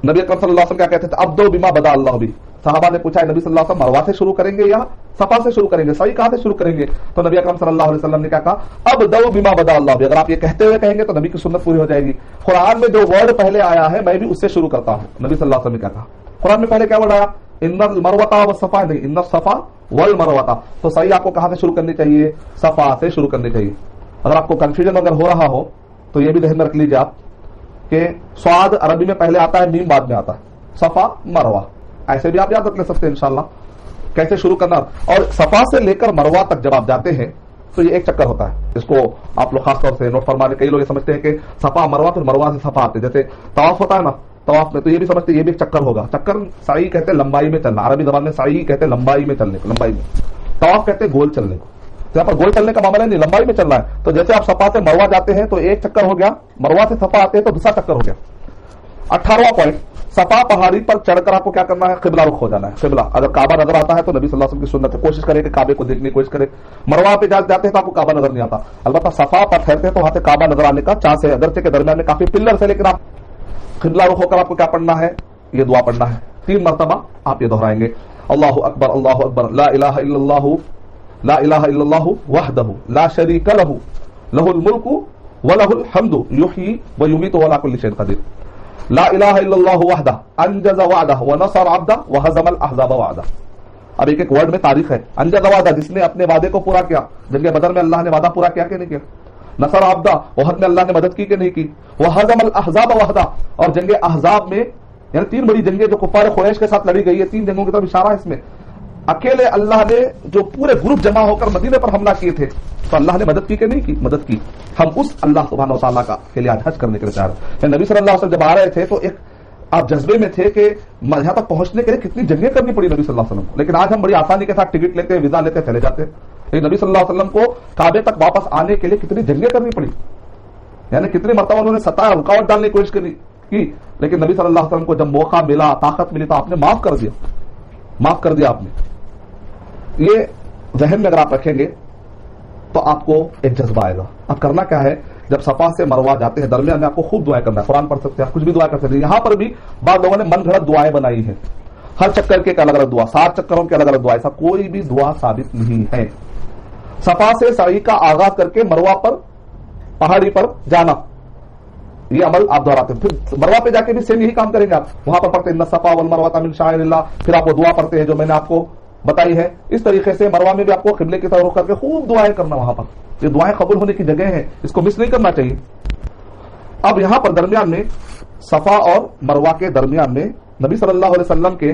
نبی اکرم صلی اللہ علیہ وسلم کیا کہتے تھے؟ ابدؤ بما بدا اللہ بھی. صحابہ نے پوچھا نبی صلی اللہ علیہ وسلم مروہ سے شروع کریں گے یا صفا سے شروع کریں گے، صحیح کہاں سے شروع کریں گے؟ تو نبی اکرم صلی اللہ علیہ وسلم نے کیا کہا؟ ابدؤ بما بدا اللہ بھی. اگر آپ یہ کہتے ہوئے کہیں گے تو نبی کی سنت پوری ہو جائے گی. قرآن میں جو ورڈ پہلے آیا ہے میں بھی اس سے شروع کرتا ہوں. نبی صلی اللہ علیہ وسلم نے کیا کہا؟ قرآن میں پہلے کیا ورڈ آیا؟ ان المروۃ والصفا، نہیں ان الصفا والمروۃ. تو صحیح آپ کو کہاں سے شروع کرنی چاہیے؟ صفا سے شروع کرنی چاہیے. اگر آپ کو کنفیوژن اگر ہو رہا ہو تو یہ بھی ذہن میں رکھ لیجیے آپ کہ صاد عربی میں پہلے آتا ہے، میم بعد میں آتا ہے. صفا مروہ ایسے بھی آپ یاد رکھ لے سکتے ہیں انشاءاللہ کیسے شروع کرنا. اور صفا سے لے کر مروہ تک جب آپ جاتے ہیں تو یہ ایک چکر ہوتا ہے. اس کو آپ لوگ خاص طور سے نوٹ فرما لیں. کئی لوگ یہ سمجھتے ہیں کہ صفا مروہ پھر مروہ سے صفا آتے، جیسے طواف ہوتا ہے نا، طواف میں تو یہ بھی سمجھتے ہیں یہ بھی ایک چکر ہوگا. چکر سعی کہتے ہیں لمبائی میں چلنا، عربی زبان میں سعی کہتے ہیں لمبائی میں چلنے کو، لمبائی میں. طواف کہتے ہیں گول چلنے کو. تو یہاں پر گول چلنے کا معاملہ نہیں، لمبائی میں چلنا ہے. تو جیسے آپ صفا سے مروہ جاتے ہیں تو ایک چکر ہو گیا، مروہ سے صفا آتے ہیں تو دوسرا چکر ہو گیا. 18واں پوائنٹ، صفا پہاڑی پر چڑھ کر آپ کو کیا کرنا ہے؟ قبلہ رخ ہو جانا ہے. قبلہ اگر کعبہ نظر آتا ہے تو نبی صلی اللہ علیہ وسلم کی سنت ہے کوشش کرے کہ کعبے کو دیکھنے کی کوشش کرے. مروہ پہ جاتے ہیں تو آپ کو کعبہ نظر نہیں آتا. البتہ صفا پر ٹھہرتے ہیں تو وہاں سے کعبہ نظر آنے کا چانس ہے، اگرچہ کے درمیان میں کافی پلرز ہے، لیکن آپ قبلہ رخ ہو کر آپ کو کیا پڑھنا ہے؟ یہ دعا پڑھنا ہے. 3 مرتبہ آپ یہ دہرائیں گے، اللہ اکبر اللہ اکبر لا الہ الا اللہ لا الہ الا اللہ وحدہ لا شریک لہ لہ الملک ولہ الحمد یحیی ویمیت وعلی کل شیء قدیر. لا الہ الا اللہ وحدہ انجز وعدہ ونصر عبدہ وہزم الاحزاب وعدہ. اب ایک ایک ورڈ میں تاریخ ہے. انجز وعدہ جس نے اپنے وعدے کو پورا کیا. جنگ بدر میں اللہ نے وعدہ پورا کیا کہ نہیں کیا؟ نصر عبدہ، احد میں اللہ نے مدد کی کہ نہیں کی؟ وہزم الاحزاب وحدہ، اور جنگ احزاب میں یعنی 3 بڑی جنگیں جو کفار قریش کے ساتھ لڑی گئی ہے، 3 جنگوں کی طرف اشارہ ہے اس میں. اکیلے اللہ نے جو پورے گروپ جمع ہو کر مدینے پر حملہ کیے تھے تو اللہ نے مدد کی کہ نہیں کی؟ مدد کی. ہم اس اللہ سبحانہ و تعالیٰ کا کے لیے آج حج کرنے کے لیے چاہ رہے ہیں. نبی صلی اللہ علیہ وسلم جب آ رہے تھے تو ایک آپ جذبے میں تھے کہ یہاں تک پہنچنے کے لیے کتنی جنگیں کرنی پڑی نبی صلی اللہ علیہ وسلم کو، لیکن آج ہم بڑی آسانی کے ساتھ ٹکٹ لیتے، ویزا لیتے، چلے جاتے. لیکن نبی صلی اللہ علیہ وسلم کو کعبے تک واپس آنے کے لیے کتنی جنگیں کرنی پڑی، یعنی کتنی مرتبہ انہوں نے ستایا، رکاوٹ ڈالنے کی کوشش کی. لیکن نبی صلی اللہ علیہ وسلم کو جب موقع ملا، طاقت ملی تو آپ نے معاف کر دیا آپ نے. یہ ذہن میں اگر آپ رکھیں گے تو آپ کو ایک جذبہ آئے گا. اب کرنا کیا ہے؟ جب صفا سے مروہ جاتے ہیں درمیان میں آپ کو خوب دعائیں کرنا ہے. قرآن پڑھ سکتے ہیں آپ، کچھ بھی دعا کر سکتے ہیں. یہاں پر بھی بعض لوگوں نے من گھڑت دعائیں بنائی ہیں، ہر چکر کے ایک الگ الگ دعا، 7 چکروں کے الگ الگ دعا. ایسا کوئی بھی دعا ثابت نہیں ہے. صفا سے سعی کا آغاز کر کے مروہ پر پہاڑی پر جانا، یہ عمل آپ دہراتے ہیں. پھر مروہ پہ جا کے بھی سیم یہی کام کریں گے آپ. وہاں پر پڑھتے ہیں ان الصفا والمروۃ من شعائر اللہ، پھر آپ وہ دعا پڑھتے ہیں جو میں نے آپ کو بتائی ہے. اس طریقے سے مروہ میں بھی آپ کو قبلے کی طرف رخ کر کے خوب دعائیں کرنا. وہاں پر یہ دعائیں قبول ہونے کی جگہ ہے، اس کو مس نہیں کرنا چاہیے. اب یہاں پر درمیان میں صفا اور مروہ کے درمیان میں نبی صلی اللہ علیہ وسلم کے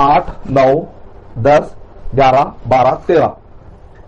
8, 9, 10, 11, 12, 13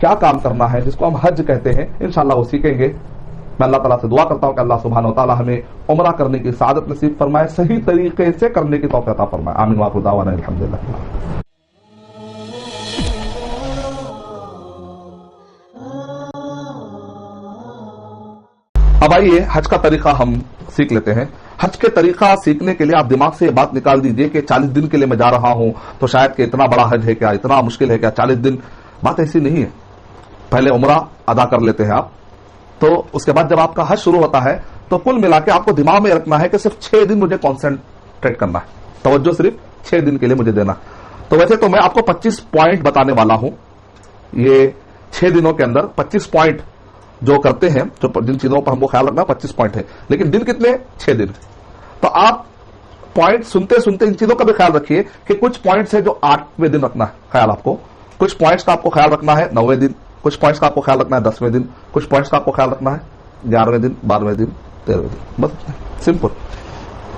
کیا کام کرنا ہے جس کو ہم حج کہتے ہیں، انشاءاللہ وہ سیکھیں گے۔ میں اللہ تعالیٰ سے دعا کرتا ہوں کہ اللہ سبحانہ و تعالیٰ ہمیں عمرہ کرنے کی سعادت نصیب فرمائے، صحیح طریقے سے کرنے کی توفیق عطا فرمائے، آمین وآخر دعوانا الحمدللہ۔ اب آئیے حج کا طریقہ ہم سیکھ لیتے ہیں۔ حج کے طریقہ سیکھنے کے لیے آپ دماغ سے یہ بات نکال دیجئے کہ 40 دن کے لیے میں جا رہا ہوں تو شاید کہ اتنا بڑا حج ہے کیا، اتنا مشکل ہے کیا 40 دن؟ بات ایسی نہیں ہے۔ پہلے عمرہ ادا کر لیتے ہیں آپ، تو اس کے بعد جب آپ کا حج شروع ہوتا ہے تو کل ملا کے آپ کو دماغ میں رکھنا ہے کہ صرف 6 دن مجھے کانسنٹریٹ کرنا ہے، توجہ صرف 6 دن کے لیے مجھے دینا۔ تو ویسے تو میں آپ کو 25 پوائنٹ بتانے والا ہوں، یہ 6 دنوں کے اندر 25 پوائنٹ جو کرتے ہیں، جو جن چیزوں پر ہم کو خیال رکھنا 25 پوائنٹ ہے، لیکن دن کتنے؟ 6 دن۔ تو آپ پوائنٹ سنتے سنتے ان چیزوں کا بھی خیال رکھیے کہ کچھ پوائنٹس ہے جو 8ویں دن رکھنا ہے خیال آپ کو، کچھ پوائنٹس کا آپ کو خیال رکھنا ہے 9ویں دن، کچھ پوائنٹس کا آپ کو خیال رکھنا ہے 10ویں دن، کچھ پوائنٹس کا آپ کو خیال رکھنا ہے 11ویں دن، 12ویں دن، 13ویں دن، بس سمپل۔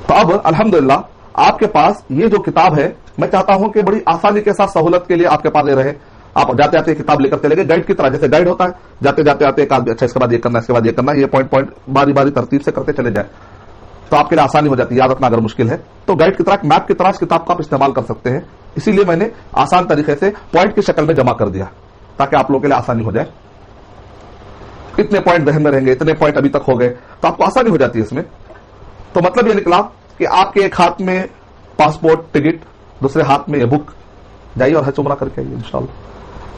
تو اب الحمدللہ آپ کے پاس یہ جو کتاب ہے، میں چاہتا ہوں کہ بڑی آسانی کے ساتھ سہولت کے لیے آپ کے پاس یہ رہے، آپ جاتے آتے کتاب لے کر چلے گئے، گائیڈ کی طرح، جیسے گائیڈ ہوتا ہے، جاتے جاتے آتے ایک آدمی اچھا اس کے بعد یہ کرنا، اس کے بعد یہ کرنا، یہ پوائنٹ پوائنٹ باری باری ترتیب سے کرتے چلے جائے تو آپ کے لیے آسانی ہو جاتی ہے، یاد رکھنا اگر مشکل ہے تو گائیڈ کی طرح، میپ کی طرح اس کتاب کا آپ استعمال کر سکتے ہیں۔ اسی لیے میں نے آسان طریقے سے پوائنٹ کی شکل میں جمع کر دیا تاکہ آپ لوگوں کے لیے آسانی ہو جائے۔ اتنے پوائنٹ ذہن میں رہیں گے، اتنے پوائنٹ ابھی تک ہو گئے تو آپ کو آسانی ہو جاتی ہے اس میں۔ تو مطلب یہ نکلا کہ آپ کے ایک ہاتھ میں پاسپورٹ ٹکٹ، دوسرے ہاتھ میں یہ بک، جائیے اور حج عمرہ کر کے آئیے انشاءاللہ۔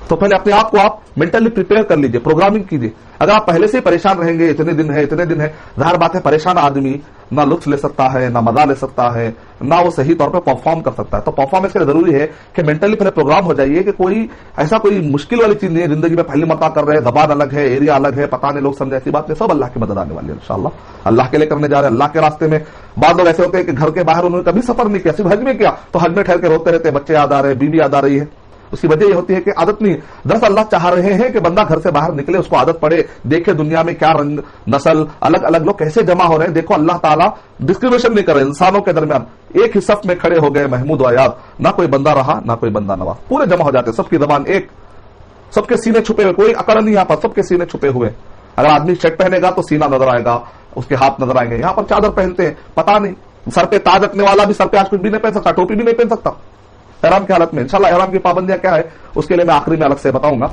تو پہلے اپنے آپ کو آپ مینٹلی پریپیئر کر لیجئے، پروگرامنگ کیجئے۔ اگر آپ پہلے سے پریشان رہیں گے، اتنے دن ہے اتنے دن ہے، ظاہر بات ہے پریشان آدمی نہ لطف لے سکتا ہے، نہ مزہ لے سکتا ہے، نہ وہ صحیح طور پہ پرفارم کر سکتا ہے۔ تو پرفارمنس کے لیے ضروری ہے کہ مینٹلی پہلے پروگرام ہو جائیے کہ کوئی ایسا کوئی مشکل والی چیز نہیں ہے زندگی میں، پہلی مرتبہ کر رہے ہیں، زبان الگ ہے، ایریا الگ ہے، پتہ نہیں لوگ سمجھے، ایسی بات نہیں، سب اللہ کی مدد آنے والی ہے انشاءاللہ۔ اللہ کے لیے کرنے جا رہے ہیں، اللہ کے راستے میں۔ بعض لوگ ایسے ہوتے ہیں کہ گھر کے باہر انہوں نے کبھی سفر نہیں کیا، صرف حج میں کیا، تو حج میں ٹھہر کے روتے رہتے، بچے یاد آ رہے ہیں، بیوی یاد آ رہی ہے۔ اس کی وجہ یہ ہوتی ہے کہ عادت نہیں ہے۔ دراصل اللہ چاہ رہے ہیں کہ بندہ گھر سے باہر نکلے، اس کو عادت پڑے، دیکھے دنیا میں کیا رنگ نسل، الگ الگ لوگ کیسے جمع ہو رہے ہیں۔ دیکھو اللہ تعالیٰ ڈسکریمنیشن نہیں کر رہے انسانوں کے درمیان، ایک ہی صف میں کھڑے ہو گئے محمود و ایاد، نہ کوئی بندہ رہا نہ کوئی بندہ نواز، پورے جمع ہو جاتے، سب کی زبان ایک، سب کے سینے چھپے ہوئے، کوئی اکڑ نہیں یہاں پر، سب کے سینے چھپے ہوئے۔ اگر آدمی شرٹ پہنے گا تو سینہ نظر آئے گا، اس کے ہاتھ نظر آئیں گے۔ یہاں پر چادر پہنتے ہیں، پتہ نہیں، سر پہ تاج رکھنے والا بھی سر پہ آج کچھ بھی نہیں پہن سکتا، ٹوپی بھی نہیں پہن سکتا احرام کی حالت میں۔ انشاءاللہ احرام کی پابندیاں کیا ہے اس کے لیے میں آخری میں الگ سے بتاؤں گا۔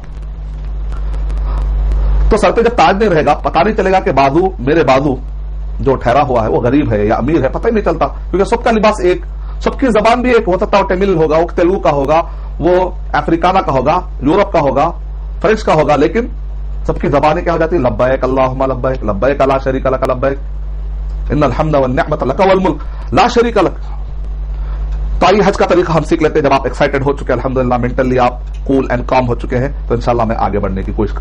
تو سر پہ جب تاج نہیں رہے گا، پتہ نہیں چلے گا کہ بازو، میرے بازو جو ٹھہرا ہوا ہے وہ غریب ہے یا امیر ہے، پتہ ہی نہیں چلتا، کیونکہ سب کا لباس ایک، سب کی زبان بھی ایک، ہو سکتا ہے وہ تمل ہوگا، وہ تیلگو کا ہوگا، وہ افریکانہ کا ہوگا، یورپ کا ہوگا، فرینچ کا ہوگا، لیکن سب کی زبانیں کیا ہو جاتی ہیں؟ لبیک اللہم لبیک، لبیک لا شریک لک لبیک، ان الحمد والنعمت لک والملک لا شریک لک۔ تو آئیے حج کا طریقہ ہم سیکھ لیتے ہیں۔ جب آپ ایکسائٹیڈ ہو چکے ہیں، الحمدللہ مینٹلی آپ کول اینڈ کام ہو چکے ہیں، تو انشاءاللہ میں آگے بڑھنے کی کوشش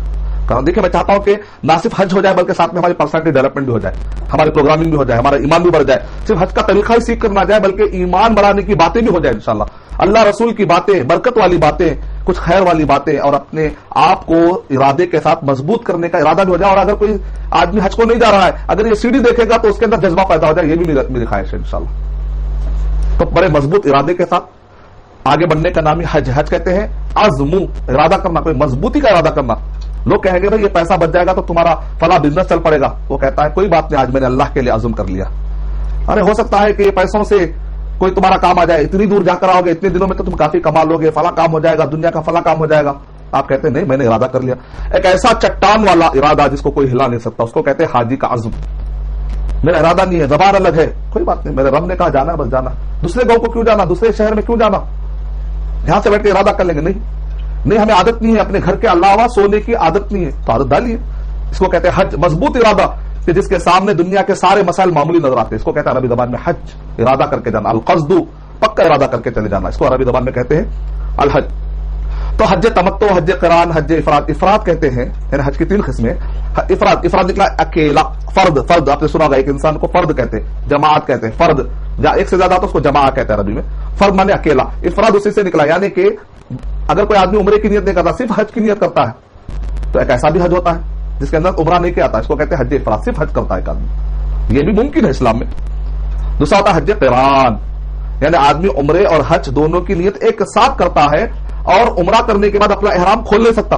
کروں۔ دیکھیں میں چاہتا ہوں کہ نہ صرف حج ہو جائے بلکہ ساتھ میں ہماری پرسنالٹی ڈیولپمنٹ بھی ہو جائے، ہماری پروگرامنگ بھی ہو جائے، ہمارا ایمان بھی بڑھ جائے۔ صرف حج کا طریقہ ہی سیکھ کر نہ جائے بلکہ ایمان بڑھانے کی باتیں بھی ہو جائے انشاءاللہ، اللہ رسول کی باتیں، برکت والی باتیں، کچھ خیر والی باتیں، اور اپنے آپ کو ارادے کے ساتھ مضبوط کرنے کا ارادہ بھی ہو جائے۔ اور اگر کوئی آدمی حج کو نہیں جا رہا ہے، اگر یہ سیڑھی دیکھے گا تو اس کے اندر جذبہ پیدا ہو جائے، یہ بھی میری خواہش ہے انشاءاللہ۔ تو بڑے مضبوط ارادے کے ساتھ آگے بڑھنے کا نام ہی حج۔ حج کہتے ہیں عزم، ارادہ کرنا، کوئی مضبوطی کا ارادہ کرنا۔ لوگ کہیں گے بھائی یہ پیسہ بچ جائے گا تو تمہارا فلاں بزنس چل پڑے گا، وہ کہتا ہے کوئی بات نہیں، آج میں نے اللہ کے لیے عزم کر لیا۔ ارے ہو سکتا ہے کہ یہ پیسوں سے کوئی تمہارا کام آ جائے، اتنی دور جا کر آؤ گے، اتنے دنوں میں تو تم کافی کما لو گے، فلاں کام ہو جائے گا، دنیا کا فلاں کام ہو جائے گا۔ آپ کہتے ہیں نہیں، میں نے ارادہ کر لیا۔ ایک ایسا چٹان والا ارادہ جس کو کوئی ہلا نہیں سکتا، اس کو کہتے ہیں حاجی کا عزم۔ میرا ارادہ نہیں ہے، زبان الگ ہے، کوئی بات نہیں، میرے رب نے کہا جانا ہے بس جانا، دوسرے گاؤں کو کیوں جانا، دوسرے شہر میں کیوں جانا، یہاں سے بیٹھ کے ارادہ کر لیں گے۔ نہیں ہمیں عادت نہیں ہے، اپنے گھر کے علاوہ سونے کی عادت نہیں ہے، تو عادت ڈالیے۔ اس کو کہتے ہیں حج، مضبوط ارادہ کہ جس کے سامنے دنیا کے سارے مسائل معمولی نظر آتے ہیں، اس کو کہتے ہیں عربی زبان میں حج، ارادہ کر کے جانا، القصد، پکا ارادہ کر کے چلے جانا، اس کو عربی زبان میں کہتے ہیں الحج۔ تو حج تمتع، حج قران، حج افراد۔ افراد کہتے ہیں یعنی حج کی 3 قسمیں۔ افراد نکلا اکیلا، فرد آپ نے سنا ہوگا، ایک انسان کو فرد کہتے ہیں، جماعت کہتے ہیں، فرد ایک سے زیادہ تو اس کو جماعت کہتے ہیں عربی میں، فرد مانے اکیلا، افراد اسی سے نکلا، یعنی کہ اگر کوئی آدمی عمرے کی نیت نہیں کرتا، صرف حج کی نیت کرتا ہے، تو ایک ایسا بھی حج ہوتا ہے جس کے اندر عمرہ نہیں کیا آتا، اس کو کہتے ہیں حج افراد، صرف حج کرتا ہے ایک آدمی، یہ بھی ممکن ہے اسلام میں۔ دوسرا ہوتا ہے حج قران، یعنی آدمی عمرے اور حج دونوں کی نیت ایک ساتھ کرتا ہے، اور عمرہ کرنے کے بعد اپنا احرام کھول نہیں سکتا،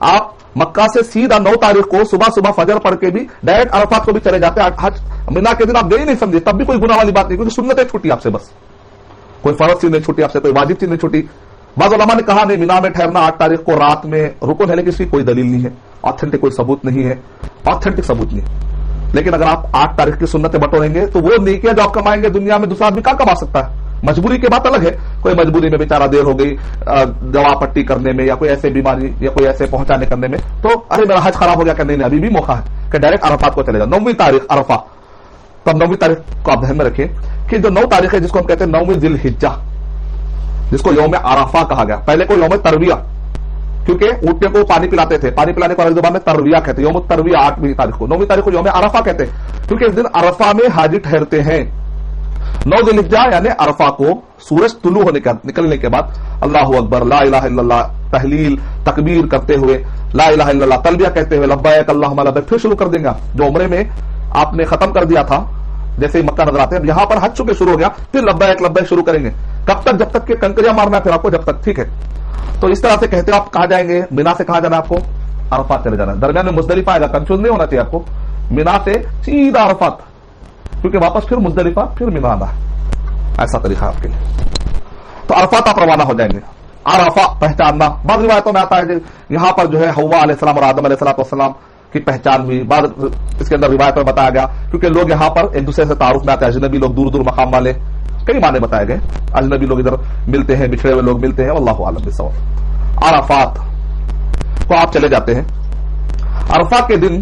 آپ مکہ سے سیدھا 9 تاریخ کو صبح صبح فجر پڑھ کے بھی ڈائریکٹ عرفات کو بھی چلے جاتے ہیں. حج مینا کے دن آپ گئے نہیں سمجھے تب بھی کوئی گناہ والی بات نہیں, کیونکہ سنتیں چھوٹی آپ سے, بس کوئی فرض چیز نہیں چھوٹی آپ سے, کوئی واجب چیز نہیں چھوٹی. بعض علماء نے کہا نہیں مینا میں ٹھہرنا 8 تاریخ کو رات میں رکن ہے, لیکن اس کی کوئی دلیل نہیں ہے, آتھینٹک کوئی ثبوت نہیں ہے, آتھینٹک ثبوت نہیں. لیکن اگر آپ 8 تاریخ کی سنتیں بٹوریں گے تو وہ نیکیاں جو آپ کمائیں گے دنیا میں دوسرا آدمی کہاں کما سکتا ہے. مجبوری کی بات الگ ہے, کوئی مجبوری میں بیچارہ دیر ہو گئی دوا پٹی کرنے میں یا کوئی ایسے بیماری یا کوئی ایسے پہنچانے کرنے میں, تو ارے میرا حج خراب ہو گیا کہ نہیں, ابھی بھی موقع ہے کہ ڈائریکٹ عرفات کو چلے جاؤ. 9ویں تاریخ عرفہ, تو اب 9ویں تاریخ کو آپ ذہن میں رکھیں کہ جو 9 تاریخ ہے جس کو ہم کہتے ہیں 9ویں ذی الحجہ, جس کو یوم عرفہ کہا گیا. پہلے کو یوم ترویہ, کیونکہ اونٹنے کو پانی پلاتے تھے, پانی پلانے کو عربی زبان میں ترویہ کہتے ہیں. یوم ترویہ 8ویں تاریخ کو, 9ویں تاریخ کو یوم عرفہ کہتے ہیں کیونکہ اس دن عرفہ میں حاجی ٹھہرتے ہیں. 9 ذی الحجہ یعنی عرفہ کو سورج طلوع نکلنے کے بعد اللہ اکبر لا الہ الا اللہ تحلیل تکبیر کرتے ہوئے, لا الہ الا اللہ تلبیہ کہتے ہوئے لبیک اللہم لبیک پھر شروع کر دیں گے. جو عمرے میں آپ نے ختم کر دیا تھا جیسے ہی مکہ نظر آتے ہیں, یہاں پر حج چکے شروع ہو گیا, پھر لبیک لبیک شروع کریں گے. کب تک؟ جب تک کہ کنکریاں مارنا ہے پھر آپ کو, جب تک, ٹھیک ہے. تو اس طرح سے کہتے ہیں آپ کہاں جائیں گے, مینا سے کہاں جانا ہے آپ کو, عرفات چلے جانا ہے. درمیان میں مزدلفہ آئے گا, کنفیوز نہیں ہونا چاہیے آپ کو. مینا سے سیدھا عرفات, کیونکہ واپس پھر مزدلفہ پھر مینا آنا ہے, ایسا طریقہ آپ کے لیے. تو عرفات آپ روانہ ہو جائیں گے. عرفہ پہچاننا, بعض روایتوں میں آتا ہے کہ یہاں پر جو ہے حوا علیہ السلام اور آدم علیہ السلام کی پہچان ہوئی. بعض اس کے اندر روایت میں بتایا گیا کیونکہ لوگ یہاں پر ایک دوسرے سے تعارف میں آتے ہیں, اجنبی لوگ, دور دور مقام والے, کئی معنی بتائے گئے. اجنبی لوگ ادھر ملتے ہیں, بچھڑے ہوئے لوگ ملتے ہیں, واللہ اعلم بالصواب. عرفات کو آپ چلے جاتے ہیں. عرفہ کے دن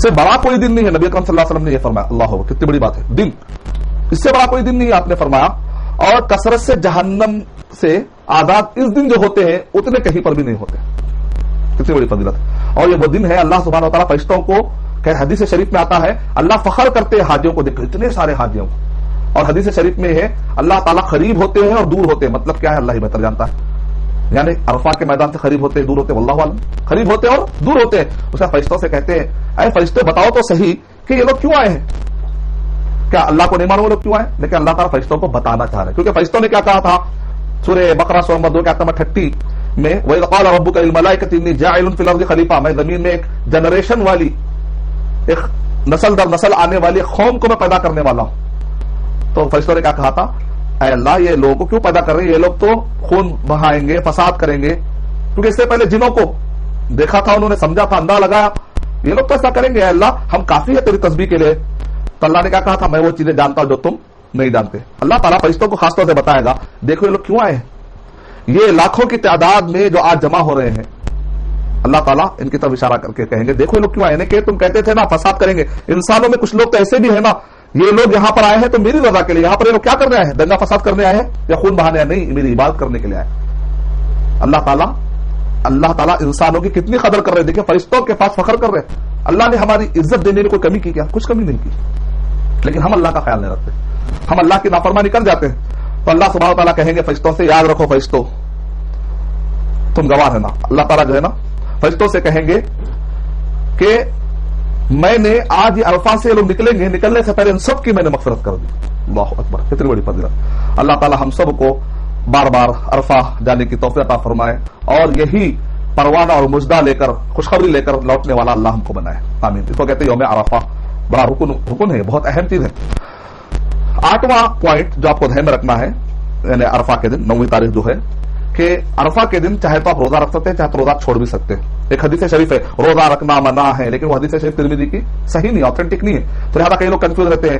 سے بڑا کوئی دن نہیں ہے, نبی اکرم صلی اللہ علیہ وسلم نے یہ فرمایا. اللہ کتنی بڑی بات ہے, دن اس سے بڑا کوئی دن نہیں ہے آپ نے فرمایا. اور کثرت سے جہنم سے آزاد اس دن جو ہوتے ہیں اتنے کہیں پر بھی نہیں ہوتے. کتنی بڑی فضیلت. اور یہ وہ دن ہے اللہ سبحانہ و تعالیٰ فرشتوں کو, حدیث شریف میں آتا ہے اللہ فخر کرتے ہیں حاجیوں کو دیکھ, اتنے سارے حاجیوں کو. اور حدیث شریف میں ہے اللہ تعالیٰ قریب ہوتے ہیں اور دور ہوتے ہیں. مطلب کیا ہے اللہ ہی بہتر جانتا ہے. یعنی عرفہ کے میدان سے قریب ہوتے ہیں, دور ہوتے ہیں, واللہ عالم. قریب ہوتے ہیں اور دور ہوتے ہیں. اس کا فرشتوں سے کہتے ہیں اے فرشتے بتاؤ تو صحیح کہ یہ لوگ کیوں آئے ہیں, کیا اللہ کو نہیں معلوم وہ لوگ کیوں آئے. لیکن اللہ تعالیٰ فرشتوں کو بتانا چاہ رہے ہیں, کیونکہ فرشتوں نے کیا کہا تھا سورہ بقرہ سورہ نمبر 2 کے آیت نمبر 38 میں, وَإِذْ قَالَ رَبُّكَ لِلْمَلَائِكَةِ إِنِّي جَاعِلٌ فِي الْأَرْضِ خَلِيفَةً, میں زمین میں ایک جنریشن والی, ایک نسل در نسل آنے والی قوم کو میں پیدا کرنے والا ہوں. تو فرشتوں نے کیا کہا تھا, اے اللہ یہ لوگوں کو کیوں پیدا کر رہے ہیں, یہ لوگ تو خون بہائیں گے, فساد کریں گے. کیونکہ اس سے پہلے جنوں کو دیکھا تھا, انہوں نے سمجھا تھا, اندازہ لگایا یہ لوگ تو ایسا کریں گے, اے اللہ ہم کافی ہے تیری تسبیح کے لیے. تو اللہ نے کیا کہا تھا, میں وہ چیزیں جانتا ہوں جو تم نہیں جانتے. اللہ تعالیٰ فرشتوں کو خاص طور سے بتائے گا دیکھو یہ لوگ کیوں آئے ہیں, یہ لاکھوں کی تعداد میں جو آج جمع ہو رہے ہیں. اللہ تعالیٰ ان کی طرف اشارہ کر کے کہیں گے دیکھو یہ لوگ کیوں آئے, کہ تم کہتے تھے نا فساد کریں گے. انسانوں میں کچھ لوگ تو ایسے بھی ہیں نا, یہ لوگ یہاں پر آئے ہیں تو میری رضا کے لیے, یہاں پر یہ لوگ کیا کرنے آئے ہیں, دنگا فساد کرنے آئے ہیں یا خون بہانے آئے, نہیں میری عبادت کرنے کے لیے آئے. اللہ تعالیٰ انسانوں کی کتنی قدر کر رہے ہیں. دیکھیں فرشتوں کے پاس فخر کر رہے ہیں. اللہ نے ہماری عزت دینے میں کوئی کمی کی کیا, کچھ کمی نہیں کی, لیکن ہم اللہ کا خیال نہیں رکھتے, ہم اللہ کی نافرمانی کر جاتے ہیں. تو اللہ سبحانہ و تعالیٰ کہیں گے فرشتوں سے, یاد رکھو فرشتوں تم گواہ ہے نا. اللہ تعالیٰ جو ہے نا فرشتوں سے کہیں گے کہ میں نے آج یہ عرفہ سے لوگ نکلیں گے, نکلنے سے پہلے ان سب کی میں نے مغفرت کر دی. اللہ اکبر, کتنی بڑی فضیلت. اللہ تعالیٰ ہم سب کو بار بار عرفہ جانے کی توفیق عطا فرمائے اور یہی پروانہ اور مجدہ لے کر, خوشخبری لے کر لوٹنے والا اللہ ہم کو بنائے, آمین. اس کو کہتے ہیں یوم عرفہ, بڑا رکن ہے, بہت اہم چیز ہے. 8واں پوائنٹ جو آپ کو ذہن میں رکھنا ہے, یعنی عرفہ کے دن 9ویں تاریخ جو ہے, کہ عرفہ کے دن چاہے تو آپ روزہ رکھ سکتے ہیں, چاہے تو روزہ چھوڑ بھی سکتے ہیں. ایک حدیث شریف ہے روزہ رکھنا منع ہے, لیکن وہ حدیث شریف ترمذی کی صحیح نہیں, آتھینٹک نہیں ہے. تو لہٰذا کئی لوگ کنفیوز رہتے ہیں,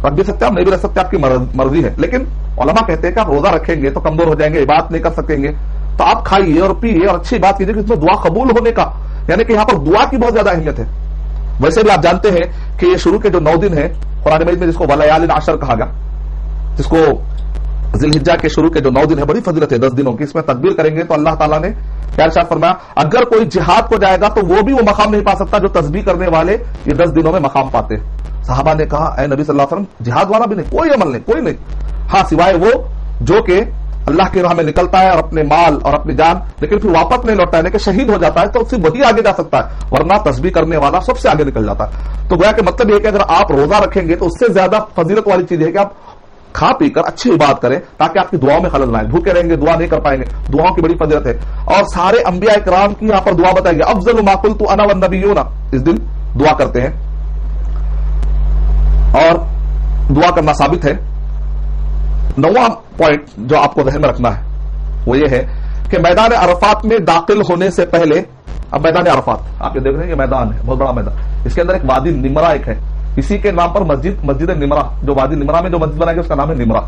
رکھ بھی سکتے ہیں آپ, نہیں بھی رکھ سکتے, آپ کی مرضی ہے. لیکن علماء کہتے ہیں کہ آپ روزہ رکھیں گے تو کمزور ہو جائیں گے, عبادت نہیں کر سکیں گے, تو آپ کھائیے اور پیئے اور اچھی بات کیجیے کہ اس میں دعا قبول ہونے کا, یعنی کہ یہاں پر دعا کی بہت زیادہ اہمیت ہے. ویسے بھی آپ جانتے ہیں کہ یہ شروع کے جو 9 دن ہیں قرآن مجید میں جس کو ولیال عشر کہا گیا, جس کو ذی الحجہ کے شروع کے جو 9 دن ہے بڑی فضیلت ہے 10 دنوں کی. اس میں تکبیر کریں گے تو اللہ تعالیٰ نے کیا ارشاد فرمایا, اگر کوئی جہاد کو جائے گا تو وہ بھی وہ مقام نہیں پا سکتا جو تسبیح کرنے والے یہ 10 دنوں میں مقام پاتے. صحابہ نے کہا اے نبی صلی اللہ علیہ وسلم جہاد والا بھی نہیں, کوئی عمل نہیں, کوئی نہیں, ہاں سوائے وہ جو کہ اللہ کی راہ میں نکلتا ہے اور اپنے مال اور اپنی جان, لیکن پھر واپس نہیں لوٹتا ہے, یعنی کہ شہید ہو جاتا ہے, تو صرف وہی آگے جا سکتا ہے, ورنہ تسبیح کرنے والا سب سے آگے نکل جاتا ہے. تو گویا کہ مطلب یہ کہ اگر آپ روزہ رکھیں گے تو اس سے زیادہ فضیلت والی چیز ہے کہ آپ کھا پی کر اچھی عبادت کریں تاکہ آپ کی دعاؤں میں خلل نہ آئے. بھوکے رہیں گے دعا نہیں کر پائیں گے. دعاؤں کی بڑی فضیلت ہے اور سارے انبیاء کرام کی یہاں پر دعا بتائی گئی. افضل ما قلت انا والنبیون, اس دن دعا کرتے ہیں اور دعا کرنا ثابت ہے. 9واں پوائنٹ جو آپ کو ذہن میں رکھنا ہے وہ یہ ہے کہ میدان عرفات میں داخل ہونے سے پہلے, اب میدان عرفات آپ یہ دیکھ رہے ہیں یہ میدان ہے, بہت بڑا میدان, اس کے اندر ایک وادی نمرا ایک ہے, اسی کے نام پر مسجد نمرا, جو وادی نمرا میں جو مسجد بنائی گئی اس کا نام ہے نمرا.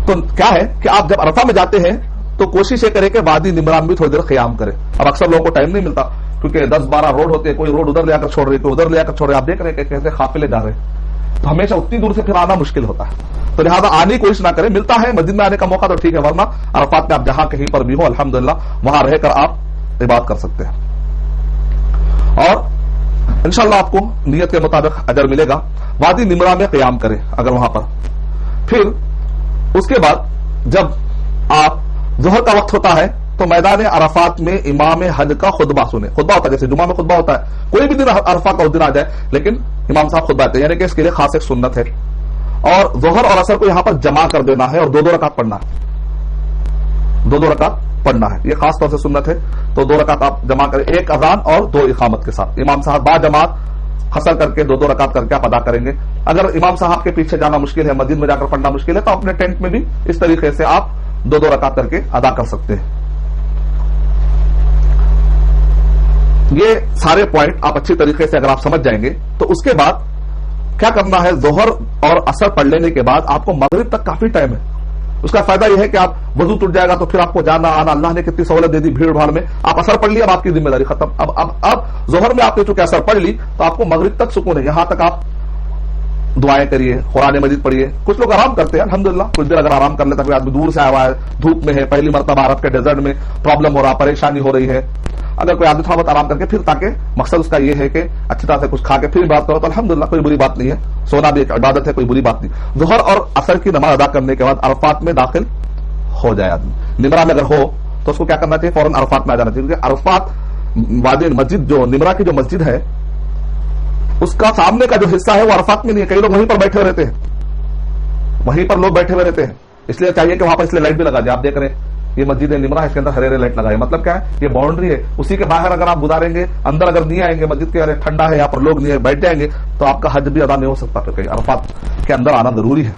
تو کیا ہے کہ آپ جب عرفہ میں جاتے ہیں تو کوشش یہ کریں کہ وادی نمرا میں بھی تھوڑی دیر قیام کریں. اب اکثر لوگوں کو ٹائم نہیں ملتا کیونکہ 10-12 روڈ ہوتے ہیں, کوئی روڈ ادھر لے آ کر چھوڑ رہی, کوئی ادھر لے آ کر چھوڑ رہے, آپ دیکھ رہے ہیں کہ کیسے قافلے جا رہے ہیں, تو ہمیشہ اتنی دور سے پھر آنا مشکل ہوتا ہے. تو لہٰذا آنے کی کوشش نہ کریں, ملتا ہے مسجد میں آنے کا موقع تو ٹھیک ہے, ورنہ عرفات میں آپ جہاں کہیں پر بھی ہو الحمدللہ وہاں رہ کر آپ عبادت کر سکتے ہیں اور انشاءاللہ آپ کو نیت کے مطابق اجر ملے گا. وادی نمرا میں قیام کریں اگر وہاں پر. پھر اس کے بعد جب آپ ظہر کا وقت ہوتا ہے تو میدان عرفات میں امام حج کا خطبہ سنیں. خطبہ ہوتا ہے جیسے جمعہ میں خطبہ ہوتا ہے, کوئی بھی دن عرفہ کا دن آ جائے لیکن امام صاحب خطبہ دیتے ہیں, یعنی کہ اس کے لیے خاص ایک سنت ہے. اور ظہر اور عصر کو یہاں پر جمع کر دینا ہے اور 2 رکعت پڑھنا ہے, 2 رکعت پڑھنا ہے, یہ خاص طور سے سنت ہے. تو 2 رکعت آپ جمع کریں, 1 اذان اور 2 اقامت کے ساتھ. امام صاحب با جماعت قصر کر کے 2 رکعت کر کے آپ ادا کریں گے. اگر امام صاحب کے پیچھے جانا مشکل ہے, مسجد میں جا کر پڑھنا مشکل ہے, تو اپنے ٹینٹ میں بھی اس طریقے سے آپ 2 رکعت کر کے ادا کر سکتے ہیں. یہ سارے پوائنٹ آپ اچھی طریقے سے اگر آپ سمجھ جائیں گے تو اس کے بعد کیا کرنا ہے, ظہر اور عصر پڑھ لینے کے بعد آپ کو مغرب تک کافی ٹائم ہے. اس کا فائدہ یہ ہے کہ آپ وضو ٹوٹ جائے گا تو پھر آپ کو جانا آنا, اللہ نے کتنی سہولت دے دی بھیڑ بھاڑ میں. آپ عصر پڑھ لیا, اب آپ کی ذمہ داری ختم. اب ظہر میں آپ نے چونکہ عصر پڑھ لی تو آپ کو مغرب تک سکون ہے, یہاں تک آپ دعائیں کریے, قرآن مجید پڑھیے. کچھ لوگ آرام کرتے ہیں الحمدللہ, کچھ دیر اگر آرام کر لیتا, کوئی آدمی دور سے آیا ہوا ہے, دھوپ میں ہے, پہلی مرتبہ عرب کے ڈیزرٹ میں پرابلم ہو رہا, پریشانی ہو رہی ہے, اگر کوئی آدمی تھوڑا بہت آرام کر کے پھر, تاکہ مقصد اس کا یہ ہے کہ اچھی طرح سے کچھ کھا کے پھر عبادت کرو, تو الحمدللہ کوئی بری بات نہیں ہے. سونا بھی ایک عبادت ہے, کوئی بری بات نہیں. ظہر اور عصر کی نماز ادا کرنے کے بعد عرفات میں داخل ہو جائے آدمی. نمرا میں اگر ہو تو اس کو کیا کرنا چاہیے, فوراً عرفات میں آ جانا چاہیے, کیونکہ عرفات وادی مسجد جو نمرا کی جو مسجد ہے اس کا سامنے کا جو حصہ ہے وہ عرفات میں نہیں ہے. کئی لوگ وہیں پر بیٹھے رہتے ہیں, وہیں پر لوگ بیٹھے ہوئے رہتے ہیں, اس لیے چاہیے کہ وہاں پر اس لیے لائٹ بھی لگا دیں. آپ دیکھ رہے ہیں یہ مسجد نمرا ہے, اس کے اندر ہرے لائٹ لگائے. مطلب کیا ہے, یہ باؤنڈری ہے, اسی کے باہر اگر آپ گزاریں گے, اندر اگر نہیں آئیں گے مسجد کے, ٹھنڈا ہے یہاں پر, لوگ نہیں بیٹھ جائیں گے, تو آپ کا حج بھی ادا نہیں ہو سکتا. پھر عرفات کے اندر آنا ضروری ہے.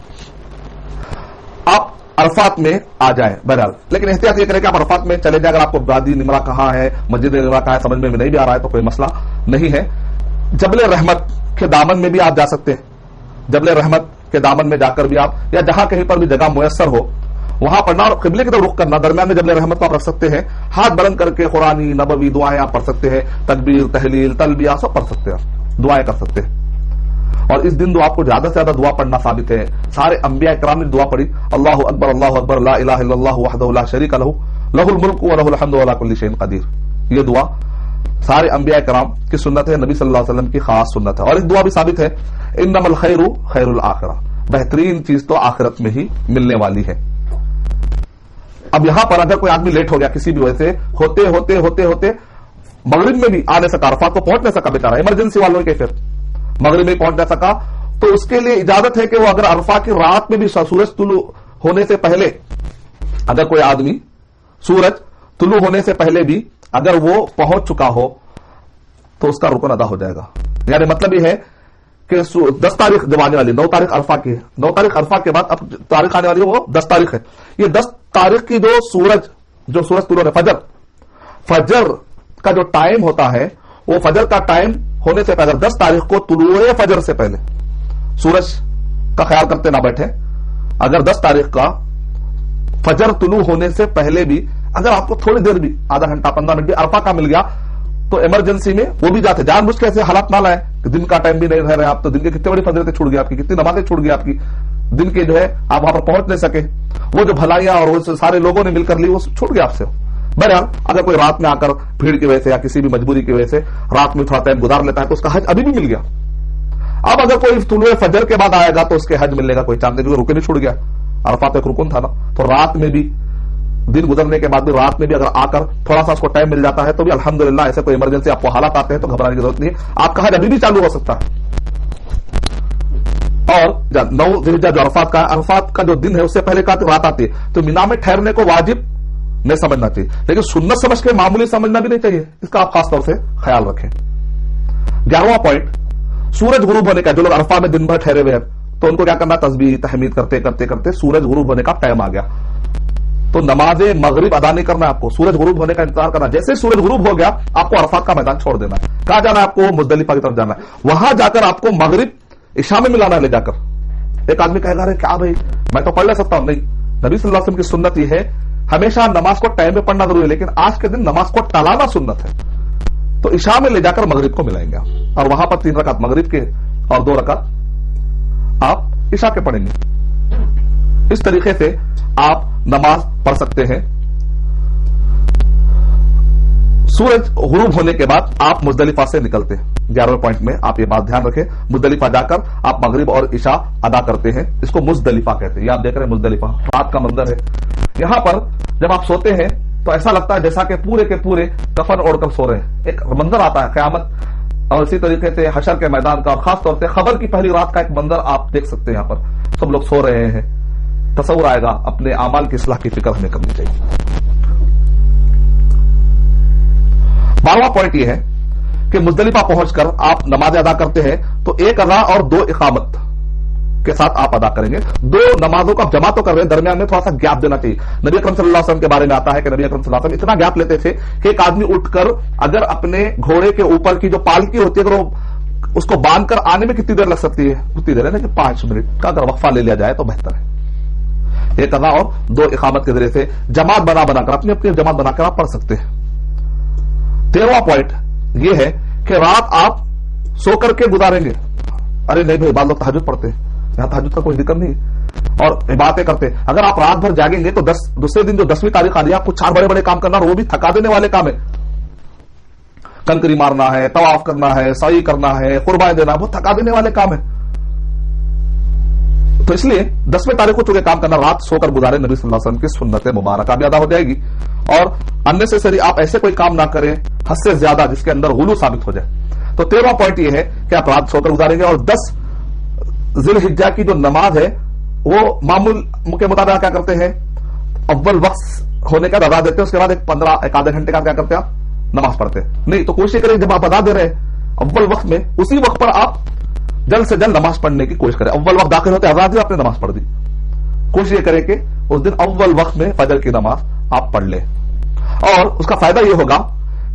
آپ عرفات میں آ جائیں بہرحال, لیکن احتیاط یہ کریں کہ آپ عرفات میں چلے جائیں. اگر آپ کو وادی نمرا کہاں ہے, مسجد نمرا کہاں ہے, سمجھ میں نہیں بھی آ رہا ہے تو کوئی مسئلہ نہیں ہے. جبل رحمت کے دامن میں بھی آپ جا سکتے ہیں. جبل رحمت کے دامن میں جا کر بھی آپ, یا جہاں کہیں پر بھی جگہ میسر ہو وہاں پڑھنا, اور قبلے کی طرف رخ کرنا. درمیان میں جبل رحمت کو آپ رکھ سکتے ہیں, ہاتھ بلند کر کے قرآنی نبوی دعائیں آپ پڑھ سکتے ہیں, تکبیر تحلیل تلبیہ سب پڑھ سکتے ہیں, دعائیں کر سکتے ہیں. اور اس دن آپ کو زیادہ سے زیادہ دعا پڑھنا ثابت ہے. سارے انبیاء کرام نے دعا پڑھی, اللہ اکبر لا الہ الا اللہ وحدہ لا شریک لہ لہ الملک ولہ الحمد وعلی کل شیء قدیر. یہ دعا سارے انبیاء کرام کی سنت ہے, نبی صلی اللہ علیہ وسلم کی خاص سنت ہے. اور اس دعا بھی ثابت ہے, انما الخیر خیر الآخرہ, بہترین چیز تو آخرت میں ہی ملنے والی ہے. اب یہاں پر اگر کوئی آدمی لیٹ ہو گیا کسی بھی وجہ سے, ہوتے ہوتے ہوتے ہوتے مغرب میں بھی آ نہیں سکا, عرفات کو پہنچ نہیں سکا بیچارہ, ایمرجنسی والوں کے پھر مغرب میں پہنچ نہ سکا, تو اس کے لیے اجازت ہے کہ وہ اگر عرفہ کی رات میں بھی سورج طلوع ہونے سے پہلے, اگر کوئی آدمی سورج طلوع ہونے سے پہلے بھی اگر وہ پہنچ چکا ہو تو اس کا رکن ادا ہو جائے گا. یعنی مطلب یہ ہے کہ 10 تاریخ جب آنے والی, 9 تاریخ عرفہ کی ہے, 9 تاریخ عرفہ کے بعد اب تاریخ آنے والی ہے وہ 10 تاریخ ہے. یہ 10 تاریخ کی جو سورج طلوع ہے, فجر کا جو ٹائم ہوتا ہے وہ فجر کا ٹائم ہونے سے پہلے 10 تاریخ کو طلوع فجر سے پہلے, سورج کا خیال کرتے نہ بیٹھے, اگر 10 تاریخ کا فجر طلوع ہونے سے پہلے بھی اگر آپ کو تھوڑی دیر بھی, آدھا گھنٹہ 15 منٹ بھی عرفہ کا مل گیا تو ایمرجنسی میں وہ بھی جاتے, جان بوجھ کے ایسے حالات نہ لائیں کہ دن کا ٹائم بھی نہیں رہ رہے آپ, تو دن کے کتنے بڑی فضیلتیں چھوٹ گئی آپ کی, کتنی نمازیں چھوٹ گئی آپ کی, دن کے جو ہے آپ وہاں پر پہنچ نہیں سکے, وہ جو بھلائیاں اور وہ سارے لوگوں نے مل کر لی وہ چھوٹ گیا آپ سے. بہرحال اگر کوئی رات میں آ کر بھیڑ کی وجہ سے یا کسی بھی مجبوری کی وجہ سے رات میں تھوڑا ٹائم گزار لیتا ہے تو اس کا حج ابھی بھی مل گیا. اب اگر کوئی طلوع فجر کے بعد آئے گا تو اس کے حج ملنے کا کوئی چانس نہیں, رکن نہیں چھوٹ گیا, عرفات ایک رکن تھا نا. تو رات میں بھی, دن گزرنے کے بعد بھی رات میں بھی اگر آ کر تھوڑا سا اس کو ٹائم مل جاتا ہے تو بھی الحمدللہ, ایسے کوئی ایمرجنسی آپ کو حالات آتے ہیں تو گھبرانے کی ضرورت نہیں ہے, آپ کا حج ابھی بھی چالو ہو سکتا ہے. اور 9 ذوالحجہ جو عرفات کا ہے، عرفات کا جو دن ہے اس سے پہلے کا رات آتی ہے، تو مینا میں ٹھہرنے کو واجب نہیں سمجھنا چاہیے، لیکن سنت سمجھ کے معمولی سمجھنا بھی نہیں چاہیے، اس کا آپ خاص طور سے خیال رکھیں۔ 11واں پوائنٹ، سورج غروب ہونے کا، جو لوگ عرفہ میں دن بھر ٹھہرے ہوئے ہیں تو ان کو کیا کرنا، تسبیح تحمید کرتے کرتے کرتے سورج غروب ہونے کا ٹائم آ گیا تو نماز مغرب ادا نہیں کرنا ہے آپ کو، سورج غروب ہونے کا انتظار کرنا، جیسے سورج غروب ہو گیا آپ کو عرفات کا میدان چھوڑ دینا ہے۔ کہاں جانا ہے آپ کو؟ مزدلفہ کی طرف جانا ہے، وہاں جا کر آپ کو مغرب عشاء میں ملانا ہے لے جا کر۔ ایک آدمی کہے گا کیا بھائی میں تو پڑھ لے سکتا ہوں، نہیں، نبی صلی اللہ علیہ وسلم کی سنت یہ ہے ہمیشہ نماز کو ٹائم پہ پڑھنا ضروری ہے، لیکن آج کے دن نماز کو ٹالانا سنت ہے، تو عشاء میں لے جا کر مغرب کو ملائیں گے اور وہاں پر 3 رکعت مغرب کے اور 2 رکعت آپ عشاء کے پڑھیں گے۔ اس طریقے سے آپ نماز پڑھ سکتے ہیں۔ سورج غروب ہونے کے بعد آپ مزدلفہ سے نکلتے ہیں۔ 11ویں پوائنٹ میں آپ یہ بات دھیان رکھیں، مزدلفہ جا کر آپ مغرب اور عشاء ادا کرتے ہیں، اس کو مزدلفہ کہتے ہیں۔ یہ آپ دیکھ رہے ہیں مزدلفہ رات کا منظر ہے، یہاں پر جب آپ سوتے ہیں تو ایسا لگتا ہے جیسا کہ پورے کے پورے کفن اوڑھ کر سو رہے ہیں، ایک منظر آتا ہے قیامت اور اسی طریقے سے حشر کے میدان کا، اور خاص طور سے خبر کی پہلی رات کا ایک منظر آپ دیکھ سکتے ہیں، یہاں پر سب لوگ سو رہے ہیں، تصور آئے گا، اپنے اعمال کی اصلاح کی فکر ہمیں کرنی چاہیے۔ 12واں پوائنٹ یہ ہے کہ مزدلفہ پہنچ کر آپ نماز ادا کرتے ہیں تو 1 اذان اور 2 اقامت کے ساتھ آپ ادا کریں گے۔ 2 نمازوں کو آپ جمع تو کر رہے ہیں، درمیان میں تھوڑا سا گیپ دینا چاہیے۔ نبی اکرم صلی اللہ علیہ وسلم کے بارے میں آتا ہے کہ نبی اکرم صلی اللہ علیہ وسلم اتنا گیپ لیتے تھے کہ ایک آدمی اٹھ کر اگر اپنے گھوڑے کے اوپر کی جو پالکی ہوتی ہے اگر وہ اس کو باندھ کر آنے میں کتنی دیر لگ سکتی ہے، اتنی دیر ہے نا کہ 5 منٹ کا اگر وقفہ لے لیا جائے تو بہتر ہے۔ 1 اذان اور 2 اقامت کے ذریعے سے جماعت بنا کر اپنی اپنی جماعت بنا کر آپ پڑھ سکتے ہیں۔ 13واں پوائنٹ یہ ہے کہ رات آپ سو کر کے گزاریں گے۔ ارے نہیں بھائی، بعض لوگ تہجد پڑھتے ہیں، یہاں تہجد کا کوئی ذکر نہیں اور عبادتیں کرتے، اگر آپ رات بھر جاگیں گے تو دوسرے دن جو 10ویں تاریخ آ رہی ہے آپ کو 4 بڑے بڑے کام کرنا، اور وہ بھی تھکا دینے والے کام ہے، کنکری مارنا ہے، طواف کرنا ہے، سعی کرنا ہے، قربانی دینا، وہ تھکا دینے والے کام ہے، تو اس لیے 10ویں تاریخ کو چونکہ کام کرنا، رات سو کر گزارے، نبی صلی اللہ علیہ وسلم کی سنت مبارکہ بھی ادا ہو جائے گی، اور اننیسیسری آپ ایسے کوئی کام نہ کریں حد سے زیادہ جس کے اندر غلو ثابت ہو جائے۔ تو 13واں پوائنٹ یہ ہے کہ آپ رات سو کر گزاریں گے، اور 10 ذی الحجہ کی جو نماز ہے وہ معمول کے مطابق کیا کرتے ہیں، اول وقت ہونے کا ادا دیتے ہیں، اس کے بعد ایک آدھے گھنٹے کا کیا کرتے ہیں آپ نماز پڑھتے ہیں، نہیں تو کوشش کریں جب آپ ادا دے رہے ہیں اول وقت میں اسی وقت پر آپ جلد سے جلد نماز پڑھنے کی کوشش کریں۔ اول وقت داخل ہوتے آزاد ہی آپ نے نماز پڑھ دی، کوشش یہ کریں کہ اس دن اول وقت میں فجر کی نماز آپ پڑھ لیں، اور اس کا فائدہ یہ ہوگا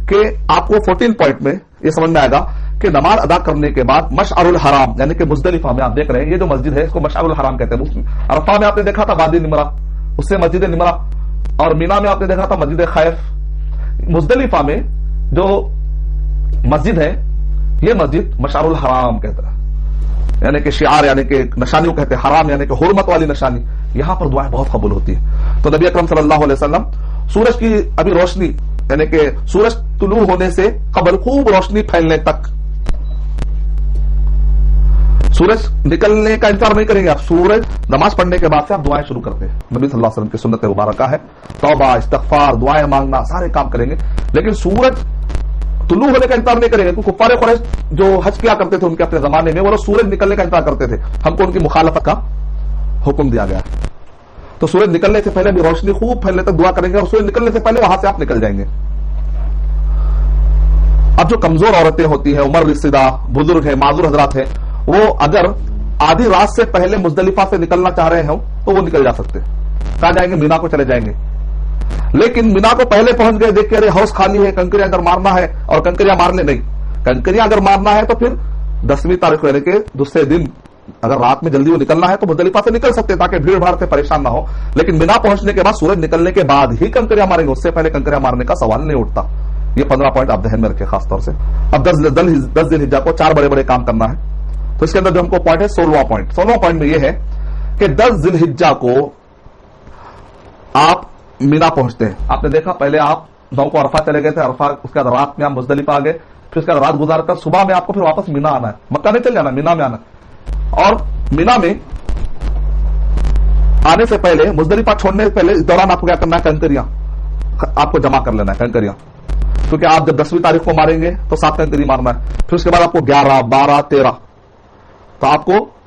کہ آپ کو 14 پوائنٹ میں یہ سمجھ میں آئے گا کہ نماز ادا کرنے کے بعد مشعر الحرام یعنی کہ مزدلفہ میں آپ دیکھ رہے ہیں یہ جو مسجد ہے اس کو مشعر الحرام کہتے ہیں۔ عرفہ میں آپ نے دیکھا تھا وادی نمرہ، اس سے مسجد نمرہ، اور مینا میں آپ نے دیکھا تھا مسجد خیف۔ مزدلفہ میں جو مسجد ہے یہ مسجد مشعر الحرام کہتا ہے، یعنی کہ شعار یعنی کہ نشانیوں کہتے ہیں، حرام یعنی کہ حرمت والی نشانی، یہاں پر دعائیں بہت قبول ہوتی ہیں۔ تو نبی اکرم صلی اللہ علیہ وسلم سورج کی ابھی روشنی یعنی کہ سورج طلوع ہونے سے قبل خوب روشنی پھیلنے تک، سورج نکلنے کا انتظار نہیں کریں گے آپ، سورج نماز پڑھنے کے بعد سے آپ دعائیں شروع کرتے ہیں، نبی صلی اللہ علیہ وسلم کی سنت مبارکہ ہے، توبہ استغفار دعائیں مانگنا سارے کام کریں گے، لیکن سورج طلوع ہونے کا انتظار نہیں کریں گے، کیونکہ کفار قریش جو حج کیا کرتے تھے ان کے اپنے زمانے میں وہ لوگ سورج نکلنے کا انتظار کرتے تھے، ہم کو ان کی مخالفت کا حکم دیا گیا، تو سورج نکلنے سے پہلے بھی روشنی خوب پھیلنے تک دعا کریں گے، اور سورج نکلنے سے پہلے وہاں سے آپ نکل جائیں گے۔ اب جو کمزور عورتیں ہوتی ہیں، عمر رسیدہ بزرگ ہیں، معذور حضرات ہیں، وہ اگر آدھی رات سے پہلے مزدلفہ سے نکلنا چاہ رہے ہوں تو وہ نکل جا سکتے، کہاں جائیں گے؟ مینا کو چلے جائیں گے، لیکن مینا کو پہلے پہنچ گئے، دیکھ کے ارے ہاؤس خالی ہے، کنکریاں اگر مارنا ہے اور کنکریاں مار لیں، نہیں، کنکریاں اگر مارنا ہے تو پھر 10ویں تاریخ یعنی کہ دوسرے دن اگر رات میں جلدی وہ نکلنا ہے تو مزدلفہ سے نکل سکتے تاکہ بھیڑ بھاڑ سے پریشان نہ ہو، لیکن مینا پہنچنے کے بعد سورج نکلنے کے بعد ہی کنکریاں ماریں گے، اس سے پہلے کنکریاں مارنے کا سوال نہیں اٹھتا۔ یہ 15 پوائنٹ آپ ذہن میں رکھیں خاص طور سے۔ اب 10 ذی الحجہ کو 4 بڑے بڑے کام کرنا ہے، تو اس کے اندر جو ہم کو پوائنٹ ہے 16واں پوائنٹ، 16واں پوائنٹ میں یہ ہے کہ 10 ذی الحجہ کو آپ مینا پہنچتے ہیں۔ آپ نے دیکھا پہلے آپ 9 کو عرفہ چلے گئے تھے، عرفہ اس کے بعد رات میں آپ مزدلفہ آ گئے، پھر اس کے بعد رات گزار کر صبح میں آپ کو پھر واپس مینا آنا ہے، مکہ نہیں چل جانا، مینا میں آنا ہے، اور مینا میں آنے سے پہلے مزدلفہ چھوڑنے سے پہلے اس دوران آپ کو کیا کرنا ہے؟ کنکریاں آپ کو جمع کر لینا ہے، کنکریاں، کیونکہ آپ جب 10ویں تاریخ کو ماریں گے تو 7 کنکری مارنا ہے، پھر اس کے بعد آپ کو 11 12 13 تو آپ کو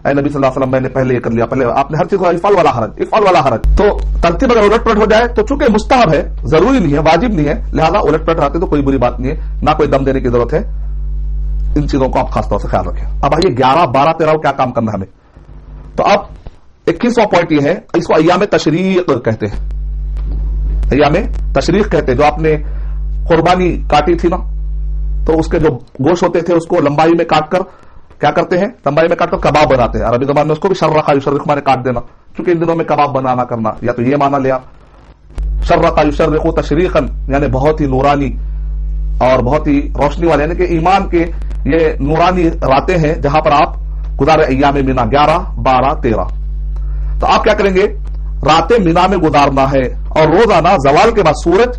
اے نبی صلی اللہ علیہ وسلم میں نے پہلے یہ کر لیا, پہلے آپ نے ہر چیز کو افعل والا حرج, افعل والا حرج. تو ترتیب اگر الٹ پلٹ ہو جائے تو چونکہ مستحب ہے, ضروری نہیں ہے, واجب نہیں ہے, لہذا الٹ پلٹ آتے تو کوئی بری بات نہیں ہے, نہ کوئی دم دینے کی ضرورت ہے. ان چیزوں کو آپ خاص طور سے خیال رکھیں. اب آئیے 11, 12, 13 کیا کام کرنا ہے ہمیں. تو اب 21واں پوائنٹ یہ ہے, اس کو ایام تشریق کہتے ہیں. ایام تشریق کہتے ہیں. جو آپ نے قربانی کاٹی تھی نا, تو اس کے جو گوشت ہوتے تھے اس کو لمبائی میں کاٹ کر کیا کرتے ہیں, لمبائی میں کاٹ کر کباب بناتے ہیں. عربی زبان میں اس کو بھی شرقہ یشرق مانے کاٹ دینا, چونکہ ان دنوں میں کباب بنانا کرنا, یا تو یہ مانا لیا شرقہ یشرق تشریقا, یعنی بہت ہی نورانی اور بہت ہی روشنی والے, یعنی کہ ایمان کے یہ نورانی راتیں ہیں جہاں پر آپ گزارے ایام مینا 11, 12, 13. تو آپ کیا کریں گے, راتیں مینا میں گزارنا ہے, اور روزانہ زوال کے بعد سورج,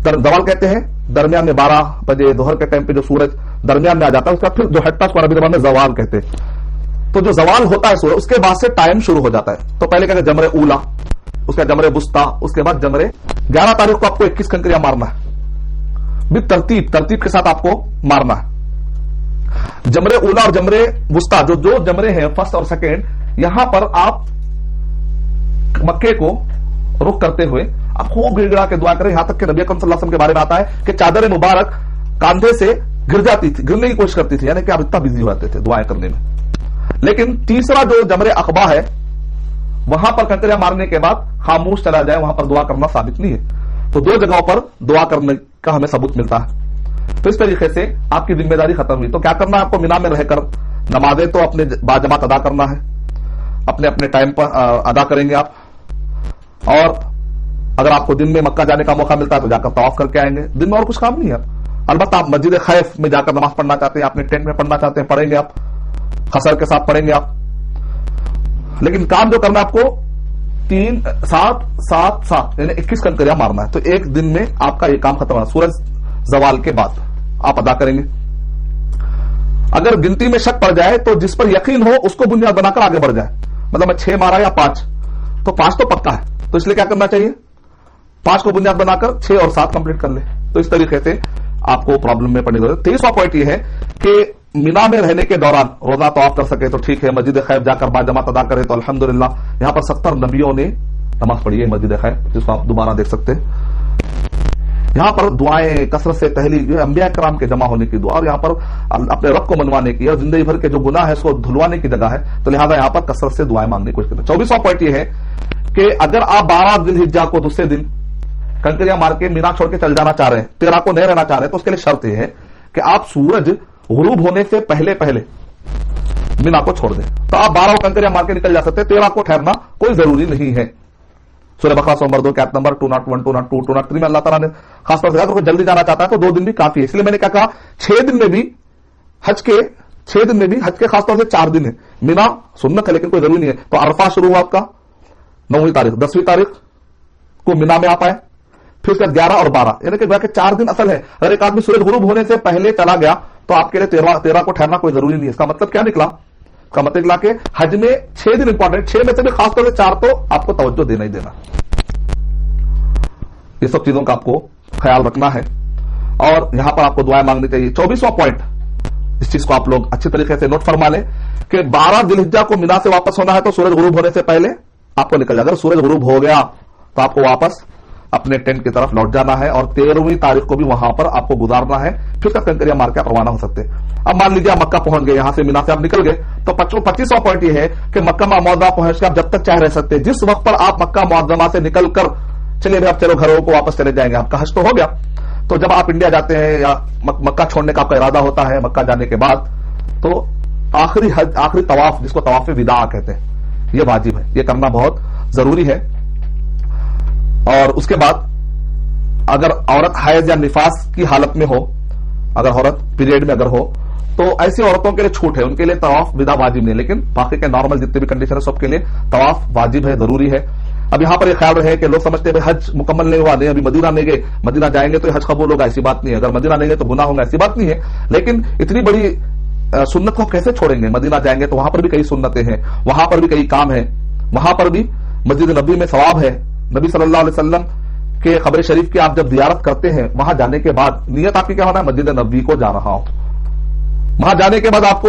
زوال کہتے ہیں درمیان میں 12 بجے دوہر کے ٹائم پہ جو سورج درمیان میں آ جاتا ہے, اس کا پھر جو ہٹتا ہے اس کو عربی زبان میں زوال کہتے ہیں. تو جو زوال ہوتا ہے سورج, اس کے بعد سے ٹائم شروع ہو جاتا ہے. تو پہلے کہتے ہیں جمرے اولا, اس کا جمرے وسطی, اس کے بعد جمرے 11 تاریخ کو آپ کو 21 کنکریاں مارنا ہے, ترتیب کے ساتھ آپ کو مارنا ہے. جمرے اولا اور جمرے وسطی جو جمرے ہیں فرسٹ اور سیکنڈ, یہاں پر آپ مکے کو رخ کرتے ہوئے آپ خوب گڑ گڑا کے دعا کریں, یہاں تک کہ نبی اکرم صلی اللہ علیہ وسلم کے بارے میں آتا ہے کہ چادر مبارک کاندھے سے گر جاتی تھی, گرنے کی کوشش کرتی تھی, یعنی کہ آپ اتنا بزی ہو جاتے تھے دعائیں کرنے میں. لیکن تیسرا جو جمرے عقبہ ہے, وہاں پر کنکریاں مارنے کے بعد خاموش چلا جائے, وہاں پر دعا کرنا ثابت نہیں ہے. تو 2 جگہوں پر دعا کرنے کا ہمیں ثبوت ملتا ہے. تو اس طریقے سے آپ کی ذمہ داری ختم ہوئی. تو کیا کرنا ہے آپ کو, مینا میں رہ کر نمازیں تو اپنے باجماعت ادا کرنا ہے, اپنے ٹائم پر ادا کریں گے آپ. اور اگر آپ کو دن میں مکہ جانے کا موقع ملتا ہے تو جا کر طواف کر کے آئیں گے. دن میں اور کچھ کام نہیں ہے. البتہ آپ مسجد خیف میں جا کر نماز پڑھنا چاہتے ہیں, اپنے ٹینٹ میں پڑھنا چاہتے ہیں, پڑھیں گے آپ, قصر کے ساتھ پڑھیں گے آپ. لیکن کام جو کرنا ہے آپ کو 3, 7, 7, 7 یعنی 21 کنکریاں مارنا ہے. تو ایک دن میں آپ کا یہ کام ختم ہوگا. سورج زوال کے بعد آپ ادا کریں گے. اگر گنتی میں شک پڑ جائے تو جس پر یقین ہو اس کو بنیاد بنا کر آگے بڑھ جائے. مطلب میں 6 مارا یا 5, تو 5 تو پکا ہے, تو اس لیے کیا کرنا چاہیے, 5 کو بنیاد بنا کر 6 اور 7 کمپلیٹ کر لے. تو اس طریقے سے آپ کو پرابلم میں پڑنے کی ضرورت. 23واں پوائنٹ یہ ہے کہ مینا میں رہنے کے دوران روزہ طواف کر سکے تو ٹھیک ہے, مسجد خیف جا کر باجماعت ادا کرے تو الحمدللہ. یہاں پر 70 نبیوں نے نماز پڑھی ہے مسجد خیف, جس کو آپ دوبارہ دیکھ سکتے ہیں. یہاں پر دعائیں کثرت سے تحلیل جو ہے انبیاء کرام کے جمع ہونے کی دعا, اور یہاں پر اپنے رب کو منوانے کی اور زندگی بھر کے جو گناہ ہے اس کو دھلوانے کی جگہ ہے. تو لہٰذا یہاں پر کثرت سے دعائیں مانگنے کی کوشش کرتے ہیں. 24واں پوائنٹ یہ ہے کہ اگر آپ 12 ذی الحجہ کو دوسرے دن کنکریاں مار کے مینا چھوڑ کے چل جانا چاہ رہے ہیں, 13 کو نہیں رہنا چاہ رہے ہیں, تو اس کے لیے شرط یہ ہے کہ آپ سورج غروب ہونے سے پہلے مینا کو چھوڑ دیں. تو آپ 12 کنکریاں مار کے نکل جا سکتے ہیں, 13 کو ٹھہرنا کوئی ضروری نہیں ہے. سورہ بقرہ سورہ نمبر 2 آیت نمبر 201, 202, 203 میں اللہ تعالیٰ نے خاص طور سے کہا کہ جلدی جانا چاہتا ہے تو 2 دن بھی کافی ہے. اس لیے میں نے کیا کہا 6 دن میں بھی حج کے خاص طور سے 4 دن ہے. مینا سنت ہے لیکن کوئی ضروری نہیں ہے. تو عرفہ شروع ہوا آپ کا 9ویں تاریخ, 10ویں تاریخ کو مینا میں آپ آئے, پھر اس کے 11 اور 12 یعنی کہ 4 دن اصل ہے. اگر ایک آدمی سورج غروب ہونے سے پہلے چلا گیا تو آپ کے لیے 13 کو ٹھہرنا کوئی ضروری نہیں ہے. اس کا مطلب کیا نکلا, اس کا مطلب نکلا کہ حج میں 6 دن امپورٹنٹ, 6 میں سے بھی خاص طور سے 4 تو آپ کو توجہ دینا ہی دینا. یہ سب چیزوں کا آپ کو خیال رکھنا ہے, اور یہاں پر آپ کو دعائیں مانگنی چاہیے. 24واں پوائنٹ, اس چیز کو آپ لوگ اچھی طریقے سے نوٹ فرما لیں کہ 12 ذی الحجہ کو مینا سے واپس ہونا ہے تو سورج غروب ہونے سے پہلے آپ کو نکل جائے. اگر سورج غروب ہو گیا تو آپ کو واپس اپنے ٹینٹ کی طرف لوٹ جانا ہے, اور 13ویں تاریخ کو بھی وہاں پر آپ کو گزارنا ہے. پھر تک کنکریاں مار کے آپ روانہ ہو سکتے ہیں. اب مان لیجیے آپ مکہ پہنچ گئے, یہاں سے مینا سے آپ نکل گئے, تو 25واں پوائنٹ یہ ہے کہ مکہ معظمہ پہنچ کے آپ جب تک چاہے رہ سکتے ہیں. جس وقت پر آپ مکہ معظمہ سے نکل کر چلیے بھائی اب چلو گھروں کو واپس چلے جائیں گے, آپ کا حج تو ہو گیا, تو جب آپ انڈیا جاتے ہیں یا مکہ چھوڑنے کا آپ کا ارادہ ہوتا ہے مکہ جانے کے بعد, تو آخری طواف جس کو طواف وداع کہتے ہیں, یہ واجب ہے, یہ کرنا بہت ضروری ہے. اور اس کے بعد اگر عورت حیض یا نفاس کی حالت میں ہو, اگر عورت پیریڈ میں اگر ہو, تو ایسی عورتوں کے لیے چھوٹ ہے, ان کے لیے طواف وداع واجب نہیں, لیکن باقی کے نارمل جتنے بھی کنڈیشن ہے سب کے لیے طواف واجب ہے, ضروری ہے. اب یہاں پر یہ خیال رہے کہ لوگ سمجھتے ہیں حج مکمل نہیں ہوا, نہیں ابھی مدینہ نہیں گئے, مدینہ جائیں گے تو حج قبول ہوگا, ایسی بات نہیں ہے. اگر مدینہ نہیں گئے تو گناہ ہوگا, ایسی بات نہیں ہے. لیکن اتنی بڑی سنت کو کیسے چھوڑیں گے؟ مدینہ جائیں گے تو وہاں پر بھی کئی سنتیں ہیں, وہاں پر بھی کئی کام ہیں, وہاں پر بھی مسجد نبی میں ثواب ہے. نبی صلی اللہ علیہ وسلم کے قبر شریف کی آپ جب زیارت کرتے ہیں, وہاں جانے کے بعد نیت آپ کی کیا ہونا ہے, مسجد نبی کو جا رہا ہوں. وہاں جانے کے بعد آپ کو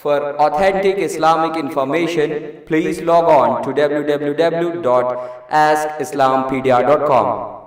For authentic Islamic information, please log on to www.askislampedia.com.